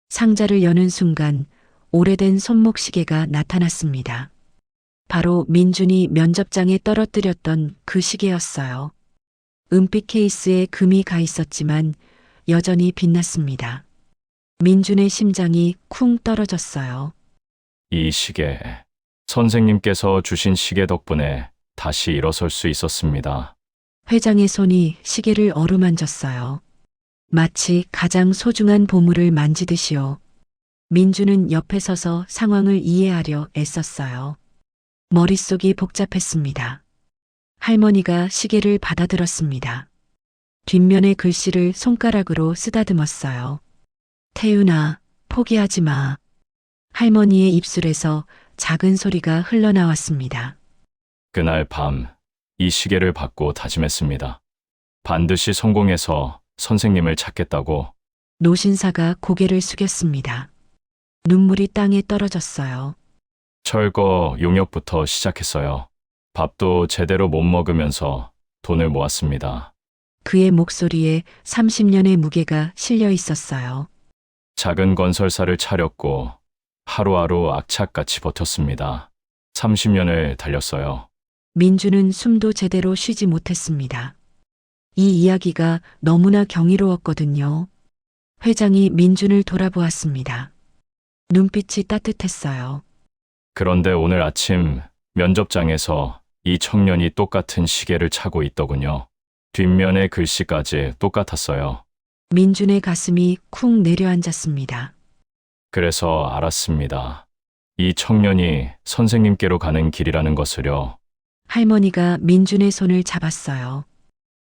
상자를 여는 순간 오래된 손목시계가 나타났습니다. 바로 민준이 면접장에 떨어뜨렸던 그 시계였어요. 은빛 케이스에 금이 가 있었지만 여전히 빛났습니다. 민준의 심장이 쿵 떨어졌어요. 이 시계, 선생님께서 주신 시계 덕분에 다시 일어설 수 있었습니다. 회장의 손이 시계를 어루만졌어요. 마치 가장 소중한 보물을 만지듯이요. 민주는 옆에 서서 상황을 이해하려 애썼어요. 머릿속이 복잡했습니다. 할머니가 시계를 받아들었습니다. 뒷면의 글씨를 손가락으로 쓰다듬었어요. 태윤아, 포기하지 마. 할머니의 입술에서 작은 소리가 흘러나왔습니다. 그날 밤, 이 시계를 받고 다짐했습니다. 반드시 성공해서 선생님을 찾겠다고. 노신사가 고개를 숙였습니다. 눈물이 땅에 떨어졌어요. 철거 용역부터 시작했어요. 밥도 제대로 못 먹으면서 돈을 모았습니다. 그의 목소리에 30년의 무게가 실려 있었어요. 작은 건설사를 차렸고 하루하루 악착같이 버텼습니다. 30년을 달렸어요. 민주는 숨도 제대로 쉬지 못했습니다. 이 이야기가 너무나 경이로웠거든요. 회장이 민준을 돌아보았습니다. 눈빛이 따뜻했어요. 그런데 오늘 아침 면접장에서 이 청년이 똑같은 시계를 차고 있더군요. 뒷면의 글씨까지 똑같았어요. 민준의 가슴이 쿵 내려앉았습니다. 그래서 알았습니다. 이 청년이 선생님께로 가는 길이라는 것을요. 할머니가 민준의 손을 잡았어요.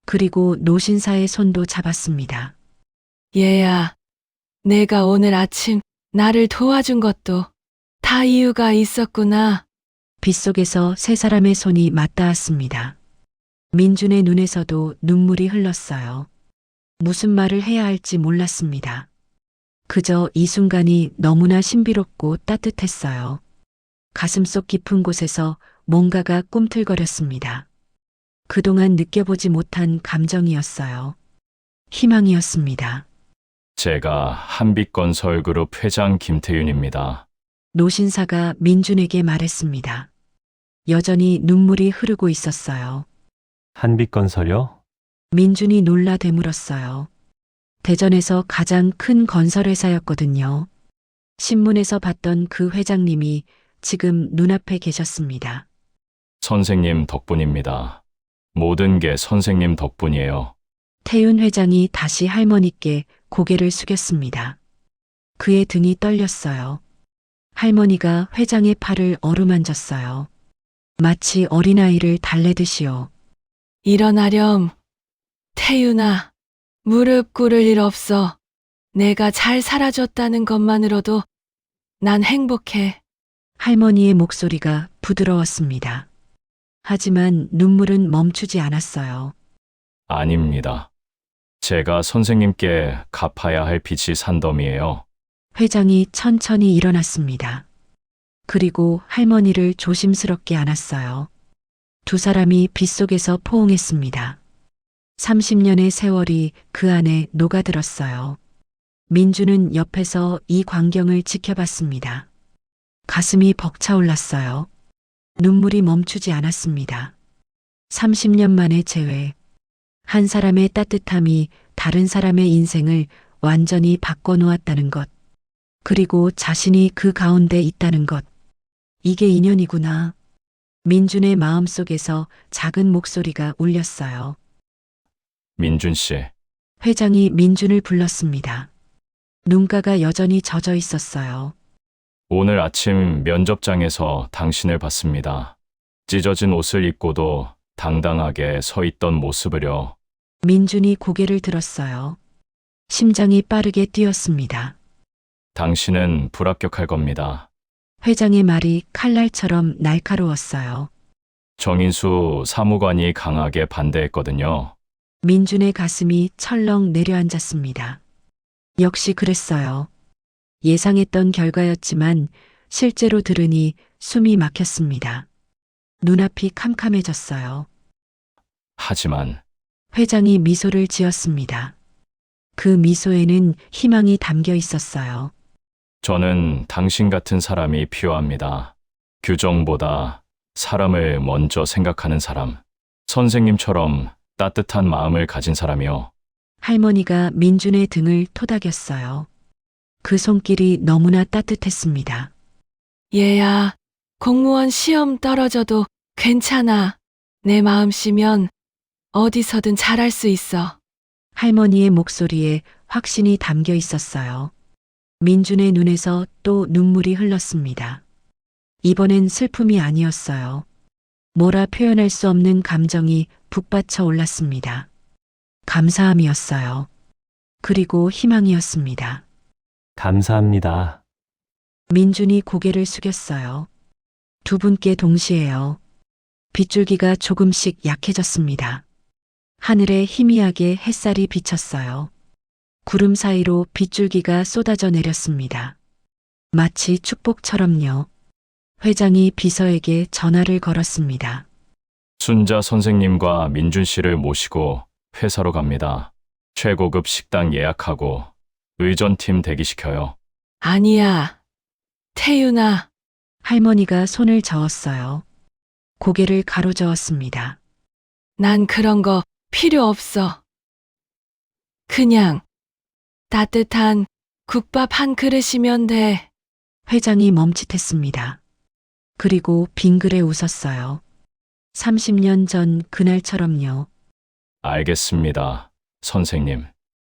그리고 노신사의 손도 잡았습니다. 얘야, 내가 오늘 아침 나를 도와준 것도 다 이유가 있었구나. 빗속에서 세 사람의 손이 맞닿았습니다. 민준의 눈에서도 눈물이 흘렀어요. 무슨 말을 해야 할지 몰랐습니다. 그저 이 순간이 너무나 신비롭고 따뜻했어요. 가슴속 깊은 곳에서 뭔가가 꿈틀거렸습니다. 그동안 느껴보지 못한 감정이었어요. 희망이었습니다. 제가 한빛건설그룹 회장 김태윤입니다. 노신사가 민준에게 말했습니다. 여전히 눈물이 흐르고 있었어요. 한빛건설요? 민준이 놀라 되물었어요. 대전에서 가장 큰 건설회사였거든요. 신문에서 봤던 그 회장님이 지금 눈앞에 계셨습니다. 선생님 덕분입니다. 모든 게 선생님 덕분이에요. 태윤 회장이 다시 할머니께 고개를 숙였습니다. 그의 등이 떨렸어요. 할머니가 회장의 팔을 어루만졌어요. 마치 어린아이를 달래듯이요. 일어나렴. 태윤아, 무릎 꿇을 일 없어. 내가 잘 살아줬다는 것만으로도 난 행복해. 할머니의 목소리가 부드러웠습니다. 하지만 눈물은 멈추지 않았어요. 아닙니다. 제가 선생님께 갚아야 할 빚이 산더미예요. 회장이 천천히 일어났습니다. 그리고 할머니를 조심스럽게 안았어요. 두 사람이 빗속에서 포옹했습니다. 30년의 세월이 그 안에 녹아들었어요. 민주는 옆에서 이 광경을 지켜봤습니다. 가슴이 벅차올랐어요. 눈물이 멈추지 않았습니다. 30년 만의 재회. 한 사람의 따뜻함이 다른 사람의 인생을 완전히 바꿔놓았다는 것. 그리고 자신이 그 가운데 있다는 것. 이게 인연이구나. 민준의 마음속에서 작은 목소리가 울렸어요. 민준 씨, 회장이 민준을 불렀습니다. 눈가가 여전히 젖어 있었어요. 오늘 아침 면접장에서 당신을 봤습니다. 찢어진 옷을 입고도 당당하게 서 있던 모습을요. 민준이 고개를 들었어요. 심장이 빠르게 뛰었습니다. 당신은 불합격할 겁니다. 회장의 말이 칼날처럼 날카로웠어요. 정인수 사무관이 강하게 반대했거든요. 민준의 가슴이 철렁 내려앉았습니다. 역시 그랬어요. 예상했던 결과였지만 실제로 들으니 숨이 막혔습니다. 눈앞이 캄캄해졌어요. 하지만 회장이 미소를 지었습니다. 그 미소에는 희망이 담겨 있었어요. 저는 당신 같은 사람이 필요합니다. 규정보다 사람을 먼저 생각하는 사람. 선생님처럼 따뜻한 마음을 가진 사람이요. 할머니가 민준의 등을 토닥였어요. 그 손길이 너무나 따뜻했습니다. 얘야, 공무원 시험 떨어져도 괜찮아. 내 마음씨면 어디서든 잘할 수 있어. 할머니의 목소리에 확신이 담겨 있었어요. 민준의 눈에서 또 눈물이 흘렀습니다. 이번엔 슬픔이 아니었어요. 뭐라 표현할 수 없는 감정이 북받쳐 올랐습니다. 감사함이었어요. 그리고 희망이었습니다. 감사합니다. 민준이 고개를 숙였어요. 두 분께 동시에요. 빗줄기가 조금씩 약해졌습니다. 하늘에 희미하게 햇살이 비쳤어요. 구름 사이로 빗줄기가 쏟아져 내렸습니다. 마치 축복처럼요. 회장이 비서에게 전화를 걸었습니다. 순자 선생님과 민준 씨를 모시고 회사로 갑니다. 최고급 식당 예약하고 의전팀 대기시켜요. 아니야. 태윤아, 할머니가 손을 저었어요. 고개를 가로저었습니다. 난 그런 거 필요 없어. 그냥 따뜻한 국밥 한 그릇이면 돼. 회장이 멈칫했습니다. 그리고 빙그레 웃었어요. 30년 전 그날처럼요. 알겠습니다. 선생님.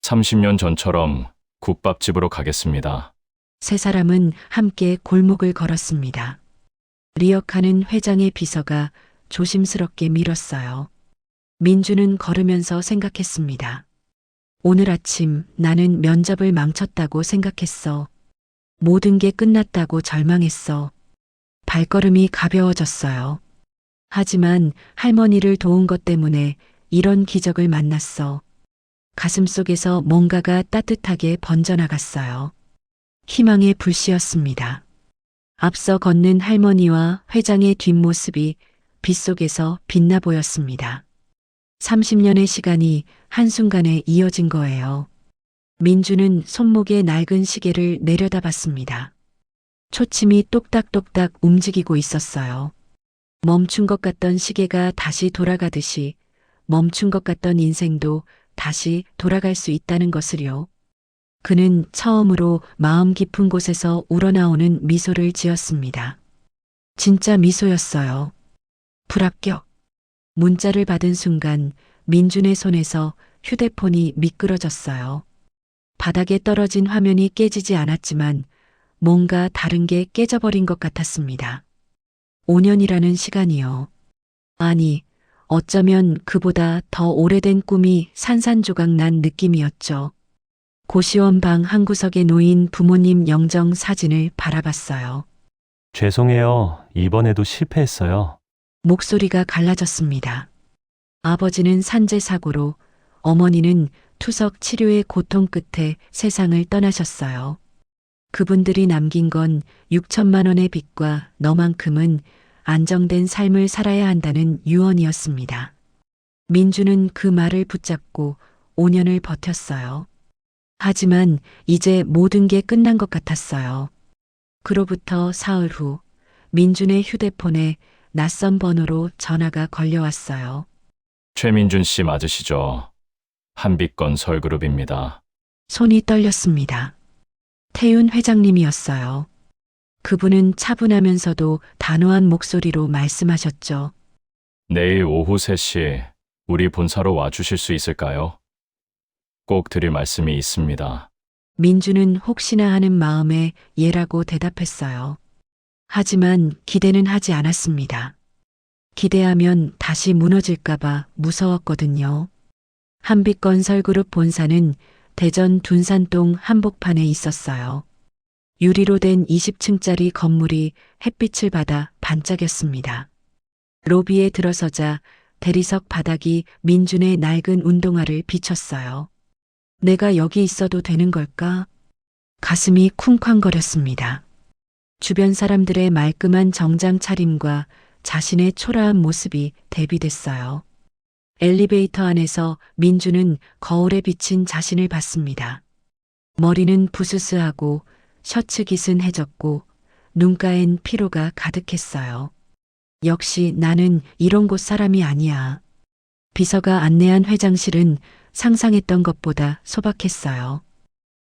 30년 전처럼 국밥집으로 가겠습니다. 세 사람은 함께 골목을 걸었습니다. 리역하는 회장의 비서가 조심스럽게 밀었어요. 민주는 걸으면서 생각했습니다. 오늘 아침 나는 면접을 망쳤다고 생각했어. 모든 게 끝났다고 절망했어. 발걸음이 가벼워졌어요. 하지만 할머니를 도운 것 때문에 이런 기적을 만났어. 가슴속에서 뭔가가 따뜻하게 번져나갔어요. 희망의 불씨였습니다. 앞서 걷는 할머니와 회장의 뒷모습이 빛속에서 빛나 보였습니다. 30년의 시간이 한순간에 이어진 거예요. 민주는 손목에 낡은 시계를 내려다봤습니다. 초침이 똑딱똑딱 움직이고 있었어요. 멈춘 것 같던 시계가 다시 돌아가듯이 멈춘 것 같던 인생도 다시 돌아갈 수 있다는 것을요. 그는 처음으로 마음 깊은 곳에서 우러나오는 미소를 지었습니다. 진짜 미소였어요. 불합격. 문자를 받은 순간 민준의 손에서 휴대폰이 미끄러졌어요. 바닥에 떨어진 화면이 깨지지 않았지만 뭔가 다른 게 깨져버린 것 같았습니다. 5년이라는 시간이요. 아니, 어쩌면 그보다 더 오래된 꿈이 산산조각 난 느낌이었죠. 고시원 방 한 구석에 놓인 부모님 영정 사진을 바라봤어요. 죄송해요. 이번에도 실패했어요. 목소리가 갈라졌습니다. 아버지는 산재 사고로, 어머니는 투석 치료의 고통 끝에 세상을 떠나셨어요. 그분들이 남긴 건 6천만 원의 빚과 너만큼은 안정된 삶을 살아야 한다는 유언이었습니다. 민주는 그 말을 붙잡고 5년을 버텼어요. 하지만 이제 모든 게 끝난 것 같았어요. 그로부터 사흘 후 민준의 휴대폰에 낯선 번호로 전화가 걸려왔어요. 최민준 씨 맞으시죠? 한빛건설그룹입니다. 손이 떨렸습니다. 태윤 회장님이었어요. 그분은 차분하면서도 단호한 목소리로 말씀하셨죠. 내일 오후 3시 우리 본사로 와주실 수 있을까요? 꼭 드릴 말씀이 있습니다. 민주는 혹시나 하는 마음에 예라고 대답했어요. 하지만 기대는 하지 않았습니다. 기대하면 다시 무너질까봐 무서웠거든요. 한빛건설그룹 본사는 대전 둔산동 한복판에 있었어요. 유리로 된 20층짜리 건물이 햇빛을 받아 반짝였습니다. 로비에 들어서자 대리석 바닥이 민준의 낡은 운동화를 비췄어요. 내가 여기 있어도 되는 걸까? 가슴이 쿵쾅거렸습니다. 주변 사람들의 말끔한 정장 차림과 자신의 초라한 모습이 대비됐어요. 엘리베이터 안에서 민주는 거울에 비친 자신을 봤습니다. 머리는 부스스하고 셔츠 깃은 해졌고 눈가엔 피로가 가득했어요. 역시 나는 이런 곳 사람이 아니야. 비서가 안내한 회장실은 상상했던 것보다 소박했어요.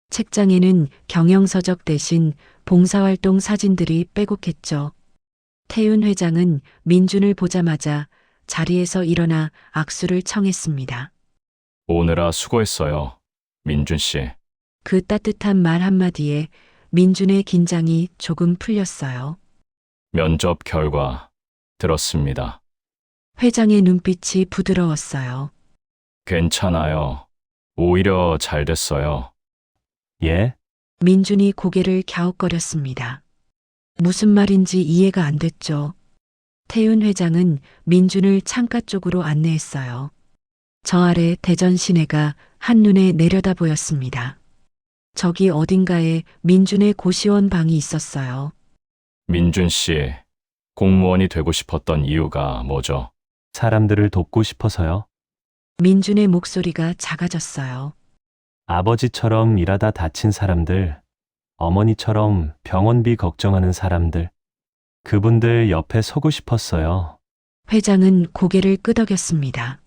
책장에는 경영서적 대신 봉사활동 사진들이 빼곡했죠. 태윤 회장은 민준을 보자마자 자리에서 일어나 악수를 청했습니다. 오느라 수고했어요. 민준 씨. 그 따뜻한 말 한마디에 민준의 긴장이 조금 풀렸어요. 면접 결과 들었습니다. 회장의 눈빛이 부드러웠어요. 괜찮아요. 오히려 잘 됐어요. 예? 민준이 고개를 갸웃거렸습니다. 무슨 말인지 이해가 안 됐죠. 태윤 회장은 민준을 창가 쪽으로 안내했어요. 저 아래 대전 시내가 한눈에 내려다 보였습니다. 저기 어딘가에 민준의 고시원 방이 있었어요. 민준 씨, 공무원이 되고 싶었던 이유가 뭐죠? 사람들을 돕고 싶어서요. 민준의 목소리가 작아졌어요. 아버지처럼 일하다 다친 사람들, 어머니처럼 병원비 걱정하는 사람들, 그분들 옆에 서고 싶었어요. 회장은 고개를 끄덕였습니다.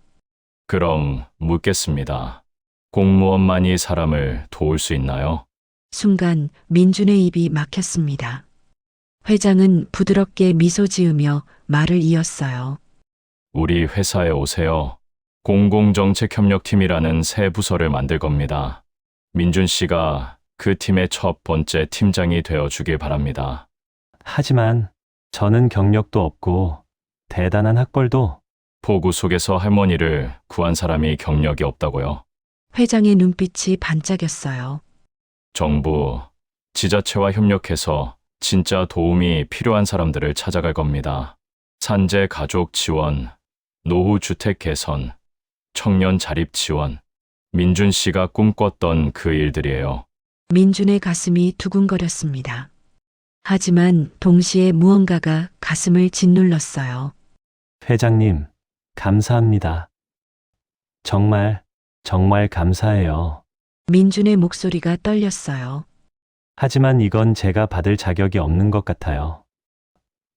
그럼 묻겠습니다. 공무원만이 사람을 도울 수 있나요? 순간 민준의 입이 막혔습니다. 회장은 부드럽게 미소 지으며 말을 이었어요. 우리 회사에 오세요. 공공정책협력팀이라는 새 부서를 만들 겁니다. 민준 씨가 그 팀의 첫 번째 팀장이 되어 주길 바랍니다. 하지만 저는 경력도 없고 대단한 학벌도 포구 속에서 할머니를 구한 사람이 경력이 없다고요. 회장의 눈빛이 반짝였어요. 정부, 지자체와 협력해서 진짜 도움이 필요한 사람들을 찾아갈 겁니다. 산재 가족 지원, 노후 주택 개선, 청년 자립 지원. 민준 씨가 꿈꿨던 그 일들이에요. 민준의 가슴이 두근거렸습니다. 하지만 동시에 무언가가 가슴을 짓눌렀어요. 회장님, 감사합니다. 정말 감사해요. 민준의 목소리가 떨렸어요. 하지만 이건 제가 받을 자격이 없는 것 같아요.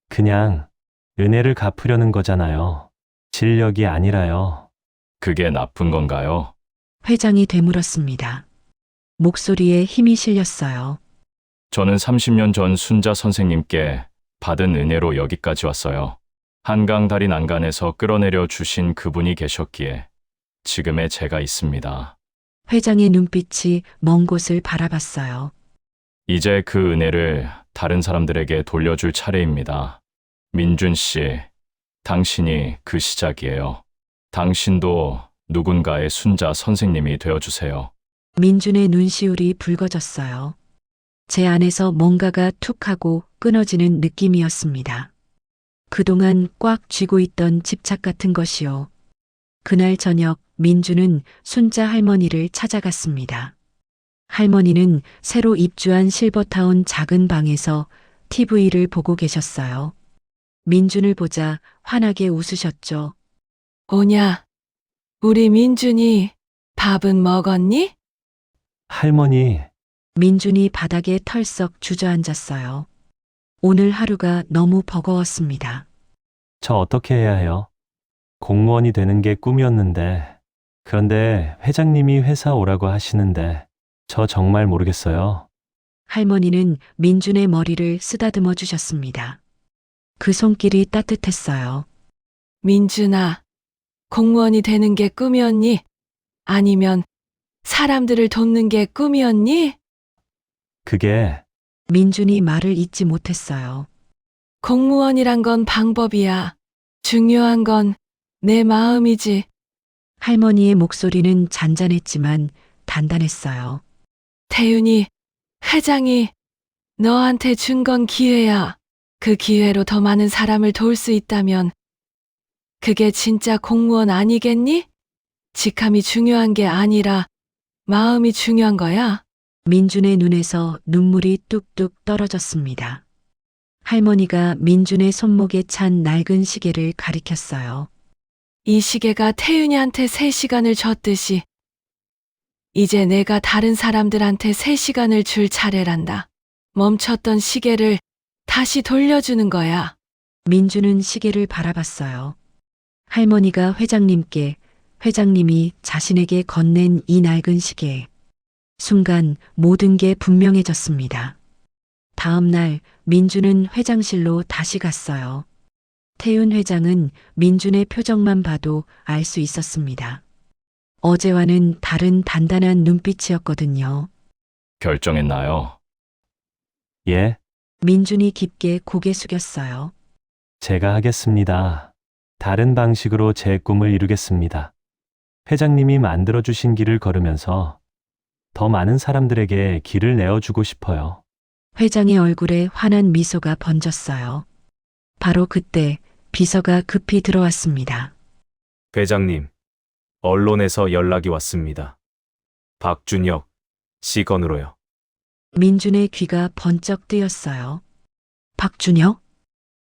그냥 은혜를 갚으려는 거잖아요. 실력이 아니라요. 그게 나쁜 건가요? 회장이 되물었습니다. 목소리에 힘이 실렸어요. 저는 30년 전 순자 선생님께 받은 은혜로 여기까지 왔어요. 한강 다리 난간에서 끌어내려 주신 그분이 계셨기에 지금의 제가 있습니다. 회장의 눈빛이 먼 곳을 바라봤어요. 이제 그 은혜를 다른 사람들에게 돌려줄 차례입니다. 민준 씨, 당신이 그 시작이에요. 당신도 누군가의 순자 선생님이 되어주세요. 민준의 눈시울이 붉어졌어요. 제 안에서 뭔가가 툭 하고 끊어지는 느낌이었습니다. 그동안 꽉 쥐고 있던 집착 같은 것이요. 그날 저녁 민준은 순자 할머니를 찾아갔습니다. 할머니는 새로 입주한 실버타운 작은 방에서 TV를 보고 계셨어요. 민준을 보자 환하게 웃으셨죠. 오냐, 우리 민준이 밥은 먹었니? 할머니, 민준이 바닥에 털썩 주저앉았어요. 오늘 하루가 너무 버거웠습니다. 저 어떻게 해야 해요? 공무원이 되는 게 꿈이었는데, 그런데 회장님이 회사 오라고 하시는데, 저 정말 모르겠어요. 할머니는 민준의 머리를 쓰다듬어 주셨습니다. 그 손길이 따뜻했어요. 민준아, 공무원이 되는 게 꿈이었니? 아니면 사람들을 돕는 게 꿈이었니? 그게 민준이 말을 잇지 못했어요. 공무원이란 건 방법이야. 중요한 건 내 마음이지. 할머니의 목소리는 잔잔했지만 단단했어요. 태윤이, 회장이 너한테 준 건 기회야. 그 기회로 더 많은 사람을 도울 수 있다면 그게 진짜 공무원 아니겠니? 직함이 중요한 게 아니라 마음이 중요한 거야. 민준의 눈에서 눈물이 뚝뚝 떨어졌습니다. 할머니가 민준의 손목에 찬 낡은 시계를 가리켰어요. 이 시계가 태윤이한테 3시간을 줬듯이 이제 내가 다른 사람들한테 3시간을 줄 차례란다. 멈췄던 시계를 다시 돌려주는 거야. 민준은 시계를 바라봤어요. 할머니가 회장님께, 회장님이 자신에게 건넨 이 낡은 시계. 순간 모든 게 분명해졌습니다. 다음 날 민준은 회장실로 다시 갔어요. 태윤 회장은 민준의 표정만 봐도 알 수 있었습니다. 어제와는 다른 단단한 눈빛이었거든요. 결정했나요? 예, 민준이 깊게 고개 숙였어요. 제가 하겠습니다. 다른 방식으로 제 꿈을 이루겠습니다. 회장님이 만들어주신 길을 걸으면서 더 많은 사람들에게 길을 내어주고 싶어요. 회장의 얼굴에 환한 미소가 번졌어요. 바로 그때 비서가 급히 들어왔습니다. 회장님, 언론에서 연락이 왔습니다. 박준혁 씨 건으로요. 민준의 귀가 번쩍 뜨였어요. 박준혁?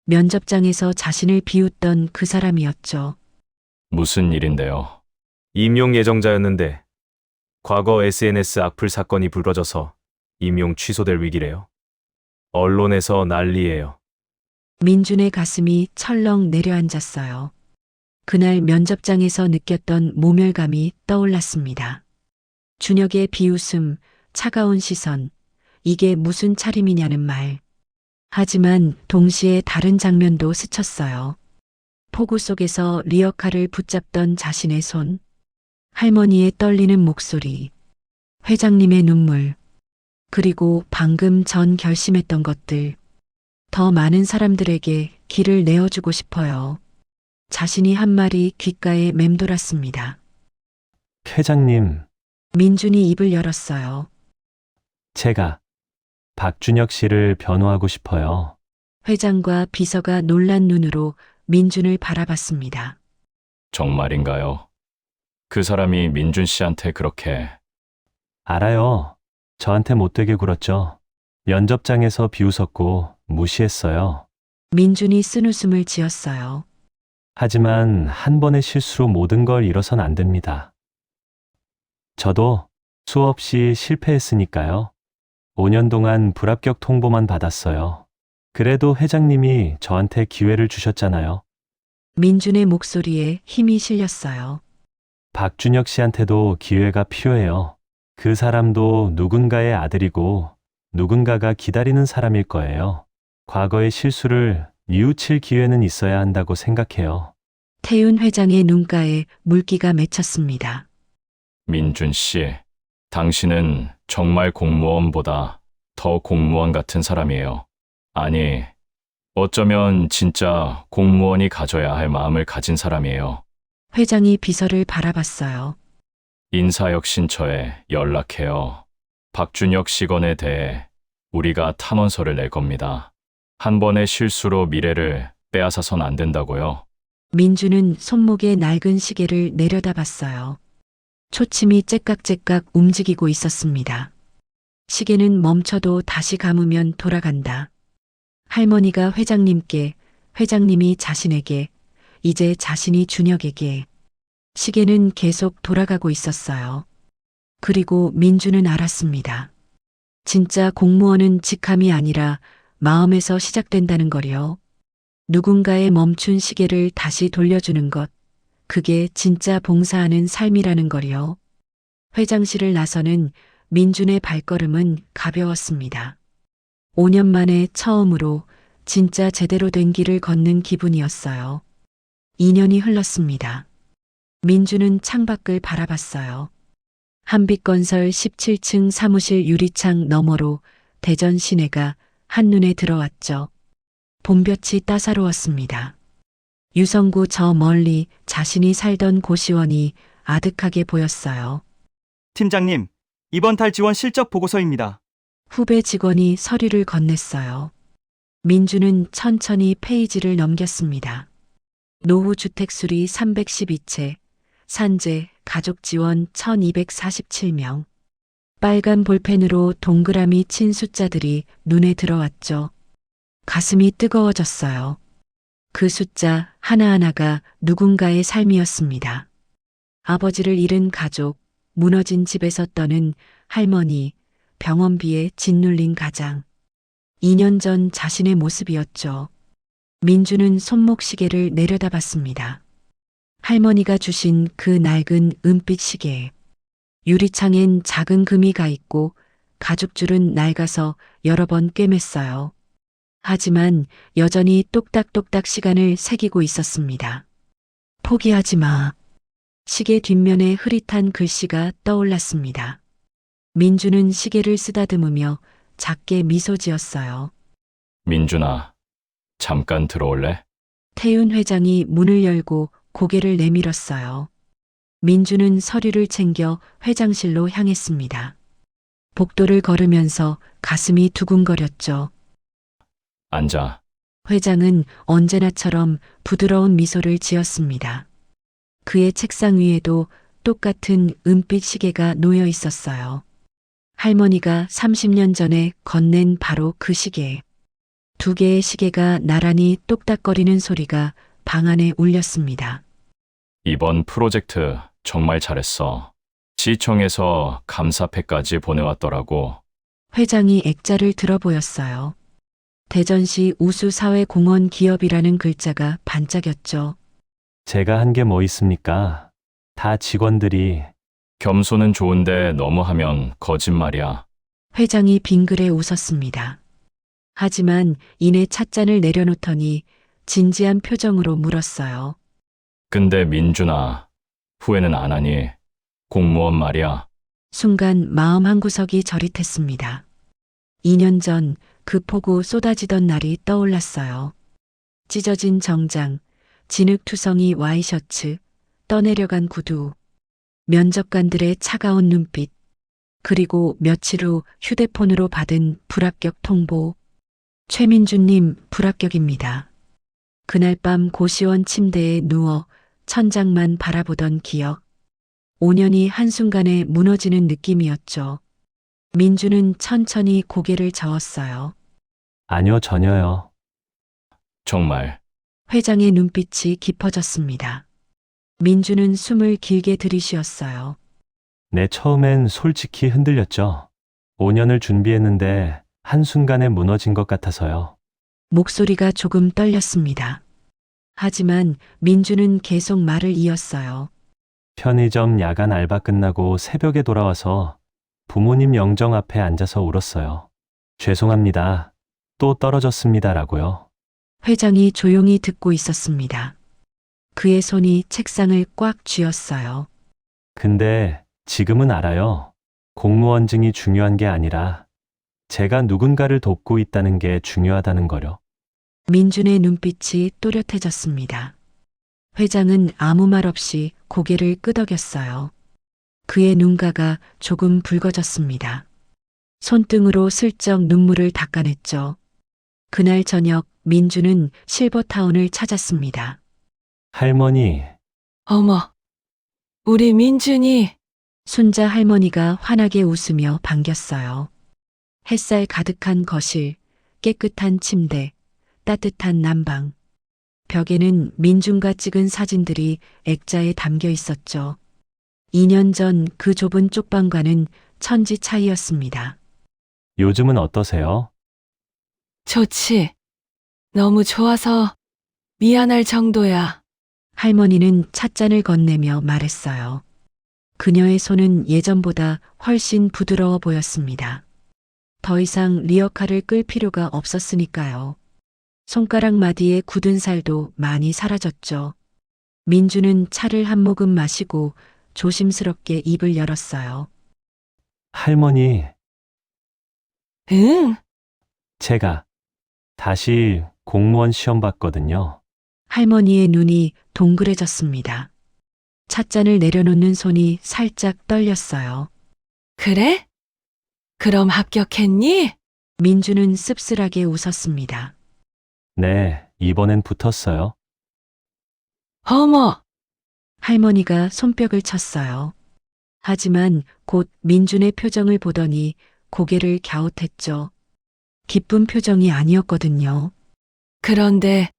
면접장에서 자신을 비웃던 그 사람이었죠. 무슨 일인데요? 임용 예정자였는데 과거 SNS 악플 사건이 불거져서 임용 취소될 위기래요. 언론에서 난리예요. 민준의 가슴이 철렁 내려앉았어요. 그날 면접장에서 느꼈던 모멸감이 떠올랐습니다. 준혁의 비웃음, 차가운 시선, 이게 무슨 차림이냐는 말. 하지만 동시에 다른 장면도 스쳤어요. 폭우 속에서 리어카를 붙잡던 자신의 손, 할머니의 떨리는 목소리, 회장님의 눈물, 그리고 방금 전 결심했던 것들. 더 많은 사람들에게 길을 내어주고 싶어요. 자신이 한 말이 귓가에 맴돌았습니다. 회장님, 민준이 입을 열었어요. 제가 박준혁 씨를 변호하고 싶어요. 회장과 비서가 놀란 눈으로 민준을 바라봤습니다. 정말인가요? 그 사람이 민준 씨한테 그렇게 알아요. 저한테 못되게 굴었죠. 면접장에서 비웃었고 무시했어요. 민준이 쓴웃음을 지었어요. 하지만 한 번의 실수로 모든 걸 잃어선 안 됩니다. 저도 수없이 실패했으니까요. 5년 동안 불합격 통보만 받았어요. 그래도 회장님이 저한테 기회를 주셨잖아요. 민준의 목소리에 힘이 실렸어요. 박준혁 씨한테도 기회가 필요해요. 그 사람도 누군가의 아들이고 누군가가 기다리는 사람일 거예요. 과거의 실수를 뉘우칠 기회는 있어야 한다고 생각해요. 태윤 회장의 눈가에 물기가 맺혔습니다. 민준 씨, 당신은 정말 공무원보다 더 공무원 같은 사람이에요. 아니, 어쩌면 진짜 공무원이 가져야 할 마음을 가진 사람이에요. 회장이 비서를 바라봤어요. 인사혁신처에 연락해요. 박준혁 씨건에 대해 우리가 탄원서를 낼 겁니다. 한 번의 실수로 미래를 빼앗아선 안 된다고요. 민준은 손목에 낡은 시계를 내려다봤어요. 초침이 째깍째깍 움직이고 있었습니다. 시계는 멈춰도 다시 감으면 돌아간다. 할머니가 회장님께, 회장님이 자신에게, 이제 자신이 준혁에게. 시계는 계속 돌아가고 있었어요. 그리고 민준은 알았습니다. 진짜 공무원은 직함이 아니라 마음에서 시작된다는 거요. 누군가의 멈춘 시계를 다시 돌려주는 것. 그게 진짜 봉사하는 삶이라는 거요. 회장실을 나서는 민준의 발걸음은 가벼웠습니다. 5년 만에 처음으로 진짜 제대로 된 길을 걷는 기분이었어요. 2년이 흘렀습니다. 민준은 창밖을 바라봤어요. 한빛건설 17층 사무실 유리창 너머로 대전 시내가 한눈에 들어왔죠. 봄볕이 따사로웠습니다. 유성구 저 멀리 자신이 살던 고시원이 아득하게 보였어요. 팀장님, 이번 달 지원 실적 보고서입니다. 후배 직원이 서류를 건넸어요. 민주는 천천히 페이지를 넘겼습니다. 노후 주택 수리 312채, 산재, 가족 지원 1247명. 빨간 볼펜으로 동그라미 친 숫자들이 눈에 들어왔죠. 가슴이 뜨거워졌어요. 그 숫자 하나하나가 누군가의 삶이었습니다. 아버지를 잃은 가족, 무너진 집에서 떠는 할머니, 병원비에 짓눌린 가장. 2년 전 자신의 모습이었죠. 민주는 손목시계를 내려다봤습니다. 할머니가 주신 그 낡은 은빛 시계. 유리창엔 작은 금이 가 있고 가죽줄은 낡아서 여러 번 꿰맸어요. 하지만 여전히 똑딱똑딱 시간을 새기고 있었습니다. 포기하지 마. 시계 뒷면에 흐릿한 글씨가 떠올랐습니다. 민주는 시계를 쓰다듬으며 작게 미소 지었어요. 민준아, 잠깐 들어올래? 태윤 회장이 문을 열고 고개를 내밀었어요. 민주는 서류를 챙겨 회장실로 향했습니다. 복도를 걸으면서 가슴이 두근거렸죠. 앉아. 회장은 언제나처럼 부드러운 미소를 지었습니다. 그의 책상 위에도 똑같은 은빛 시계가 놓여 있었어요. 할머니가 30년 전에 건넨 바로 그 시계. 두 개의 시계가 나란히 똑딱거리는 소리가 방 안에 울렸습니다. 이번 프로젝트 정말 잘했어. 시청에서 감사패까지 보내왔더라고. 회장이 액자를 들어 보였어요. 대전시 우수사회공헌 기업이라는 글자가 반짝였죠. 제가 한 게 뭐 있습니까? 다 직원들이. 겸손은 좋은데 너무하면 거짓말이야. 회장이 빙그레 웃었습니다. 하지만 이내 찻잔을 내려놓더니 진지한 표정으로 물었어요. 근데 민준아, 후회는 안 하니? 공무원 말이야. 순간 마음 한구석이 저릿했습니다. 2년 전 그 폭우 쏟아지던 날이 떠올랐어요. 찢어진 정장, 진흙투성이 와이셔츠, 떠내려간 구두, 면접관들의 차가운 눈빛, 그리고 며칠 후 휴대폰으로 받은 불합격 통보. 최민주님 불합격입니다. 그날 밤 고시원 침대에 누워 천장만 바라보던 기억. 5년이 한순간에 무너지는 느낌이었죠. 민주는 천천히 고개를 저었어요. 아니요, 전혀요. 정말. 회장의 눈빛이 깊어졌습니다. 민주는 숨을 길게 들이쉬었어요. 네, 처음엔 솔직히 흔들렸죠. 5년을 준비했는데 한순간에 무너진 것 같아서요. 목소리가 조금 떨렸습니다. 하지만 민주는 계속 말을 이었어요. 편의점 야간 알바 끝나고 새벽에 돌아와서 부모님 영정 앞에 앉아서 울었어요. 죄송합니다. 또 떨어졌습니다라고요. 회장이 조용히 듣고 있었습니다. 그의 손이 책상을 꽉 쥐었어요. 근데 지금은 알아요. 공무원증이 중요한 게 아니라 제가 누군가를 돕고 있다는 게 중요하다는 거요. 민준의 눈빛이 또렷해졌습니다. 회장은 아무 말 없이 고개를 끄덕였어요. 그의 눈가가 조금 붉어졌습니다. 손등으로 슬쩍 눈물을 닦아냈죠. 그날 저녁 민주는 실버타운을 찾았습니다. 할머니, 어머, 우리 민준이 순자 할머니가 환하게 웃으며 반겼어요. 햇살 가득한 거실, 깨끗한 침대, 따뜻한 난방. 벽에는 민준과 찍은 사진들이 액자에 담겨 있었죠. 2년 전 그 좁은 쪽방과는 천지 차이였습니다. 요즘은 어떠세요? 좋지. 너무 좋아서 미안할 정도야. 할머니는 찻잔을 건네며 말했어요. 그녀의 손은 예전보다 훨씬 부드러워 보였습니다. 더 이상 리어카를 끌 필요가 없었으니까요. 손가락 마디에 굳은 살도 많이 사라졌죠. 민주는 차를 한 모금 마시고 조심스럽게 입을 열었어요. 할머니, 응, 제가 다시 공무원 시험 봤거든요. 할머니의 눈이 동그래졌습니다. 찻잔을 내려놓는 손이 살짝 떨렸어요. 그래? 그럼 합격했니? 민주는 씁쓸하게 웃었습니다. 네, 이번엔 붙었어요. 어머, 할머니가 손뼉을 쳤어요. 하지만 곧 민준의 표정을 보더니 고개를 갸웃했죠. 기쁜 표정이 아니었거든요. 그런데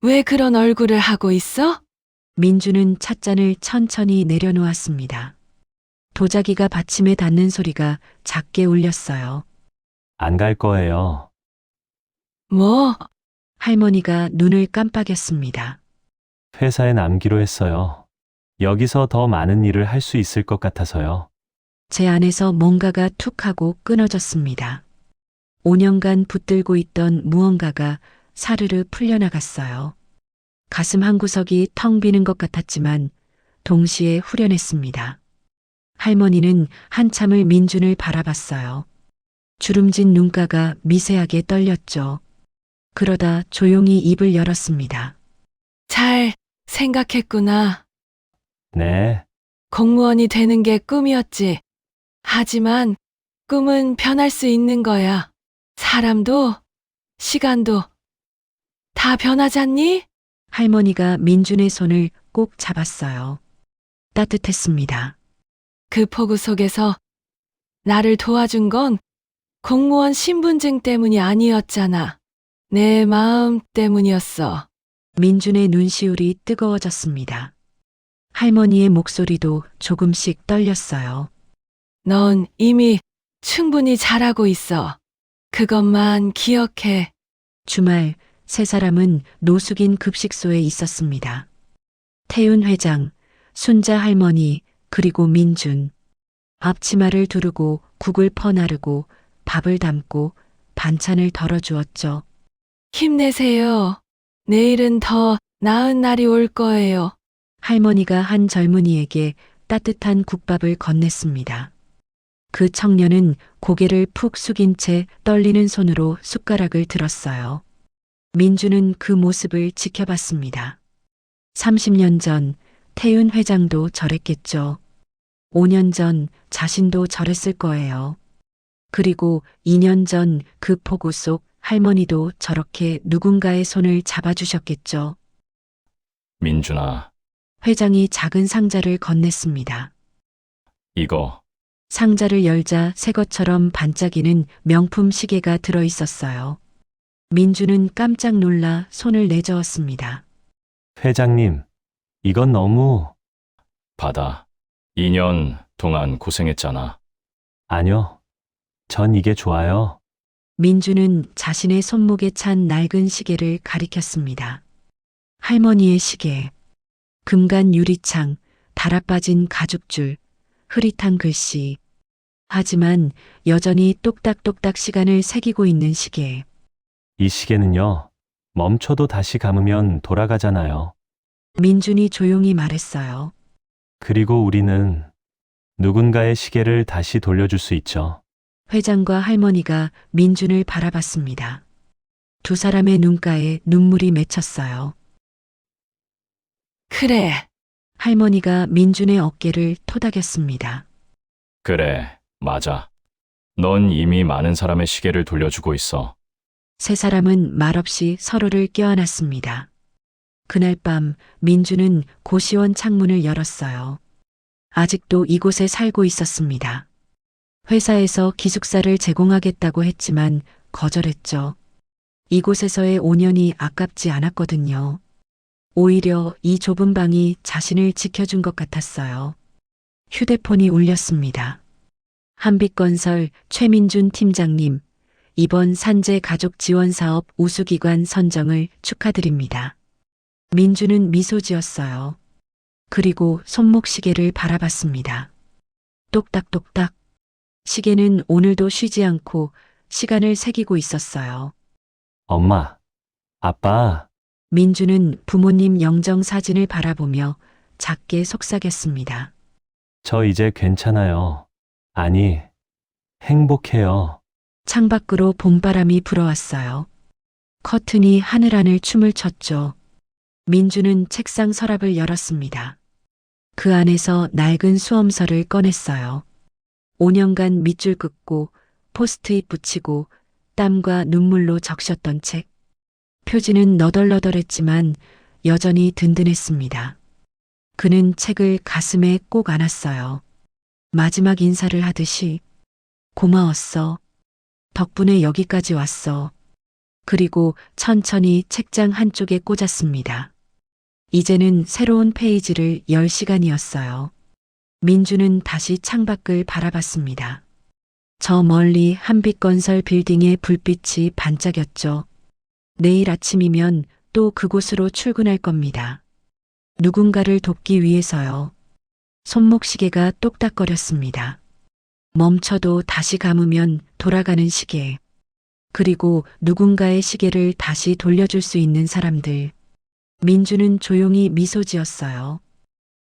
왜 그런 얼굴을 하고 있어? 민주는 찻잔을 천천히 내려놓았습니다. 도자기가 받침에 닿는 소리가 작게 울렸어요. 안 갈 거예요. 뭐, 할머니가 눈을 깜빡였습니다. 회사에 남기로 했어요. 여기서 더 많은 일을 할 수 있을 것 같아서요. 제 안에서 뭔가가 툭 하고 끊어졌습니다. 5년간 붙들고 있던 무언가가 사르르 풀려나갔어요. 가슴 한구석이 텅 비는 것 같았지만 동시에 후련했습니다. 할머니는 한참을 민준을 바라봤어요. 주름진 눈가가 미세하게 떨렸죠. 그러다 조용히 입을 열었습니다. 잘 생각했구나. 네, 공무원이 되는 게 꿈이었지. 하지만 꿈은 변할 수 있는 거야. 사람도, 시간도 다 변하잖니? 할머니가 민준의 손을 꼭 잡았어요. 따뜻했습니다. 그 폭우 속에서 나를 도와준 건 공무원 신분증 때문이 아니었잖아. 내 마음 때문이었어. 민준의 눈시울이 뜨거워졌습니다. 할머니의 목소리도 조금씩 떨렸어요. 넌 이미 충분히 잘하고 있어. 그것만 기억해. 주말 세 사람은 노숙인 급식소에 있었습니다. 태윤 회장, 순자 할머니, 그리고 민준. 앞치마를 두르고 국을 퍼나르고 밥을 담고 반찬을 덜어주었죠. 힘내세요. 내일은 더 나은 날이 올 거예요. 할머니가 한 젊은이에게 따뜻한 국밥을 건넸습니다. 그 청년은 고개를 푹 숙인 채 떨리는 손으로 숟가락을 들었어요. 민주는 그 모습을 지켜봤습니다. 30년 전 태윤 회장도 저랬겠죠. 5년 전 자신도 저랬을 거예요. 그리고 2년 전 그 폭우 속 할머니도 저렇게 누군가의 손을 잡아주셨겠죠. 민준아, 회장이 작은 상자를 건넸습니다. 이거 상자를 열자 새 것처럼 반짝이는 명품 시계가 들어 있었어요. 민주는 깜짝 놀라 손을 내저었습니다. 회장님, 이건 너무... 받아. 2년 동안 고생했잖아. 아니요. 전 이게 좋아요. 민주는 자신의 손목에 찬 낡은 시계를 가리켰습니다. 할머니의 시계. 금간 유리창, 달아빠진 가죽줄, 흐릿한 글씨. 하지만 여전히 똑딱똑딱 시간을 새기고 있는 시계. 이 시계는요, 멈춰도 다시 감으면 돌아가잖아요. 민준이 조용히 말했어요. 그리고 우리는 누군가의 시계를 다시 돌려줄 수 있죠. 회장과 할머니가 민준을 바라봤습니다. 두 사람의 눈가에 눈물이 맺혔어요. 그래, 할머니가 민준의 어깨를 토닥였습니다. 그래, 맞아. 넌 이미 많은 사람의 시계를 돌려주고 있어. 세 사람은 말없이 서로를 껴안았습니다. 그날 밤 민주는 고시원 창문을 열었어요. 아직도 이곳에 살고 있었습니다. 회사에서 기숙사를 제공하겠다고 했지만 거절했죠. 이곳에서의 5년이 아깝지 않았거든요. 오히려 이 좁은 방이 자신을 지켜준 것 같았어요. 휴대폰이 울렸습니다. 한빛건설 최민준 팀장님, 이번 산재 가족 지원 사업 우수기관 선정을 축하드립니다. 민주는 미소 지었어요. 그리고 손목시계를 바라봤습니다. 똑딱똑딱. 시계는 오늘도 쉬지 않고 시간을 새기고 있었어요. 엄마, 아빠, 민주는 부모님 영정 사진을 바라보며 작게 속삭였습니다. 저 이제 괜찮아요. 아니, 행복해요. 창밖으로 봄바람이 불어왔어요. 커튼이 하늘하늘 춤을 췄죠. 민주는 책상 서랍을 열었습니다. 그 안에서 낡은 수험서를 꺼냈어요. 5년간 밑줄 긋고 포스트잇 붙이고 땀과 눈물로 적셨던 책. 표지는 너덜너덜했지만 여전히 든든했습니다. 그는 책을 가슴에 꼭 안았어요. 마지막 인사를 하듯이 고마웠어. 덕분에 여기까지 왔어. 그리고 천천히 책장 한쪽에 꽂았습니다. 이제는 새로운 페이지를 열 시간이었어요. 민주는 다시 창밖을 바라봤습니다. 저 멀리 한빛건설 빌딩의 불빛이 반짝였죠. 내일 아침이면 또 그곳으로 출근할 겁니다. 누군가를 돕기 위해서요. 손목시계가 똑딱거렸습니다. 멈춰도 다시 감으면 돌아가는 시계. 그리고 누군가의 시계를 다시 돌려줄 수 있는 사람들. 민주는 조용히 미소 지었어요.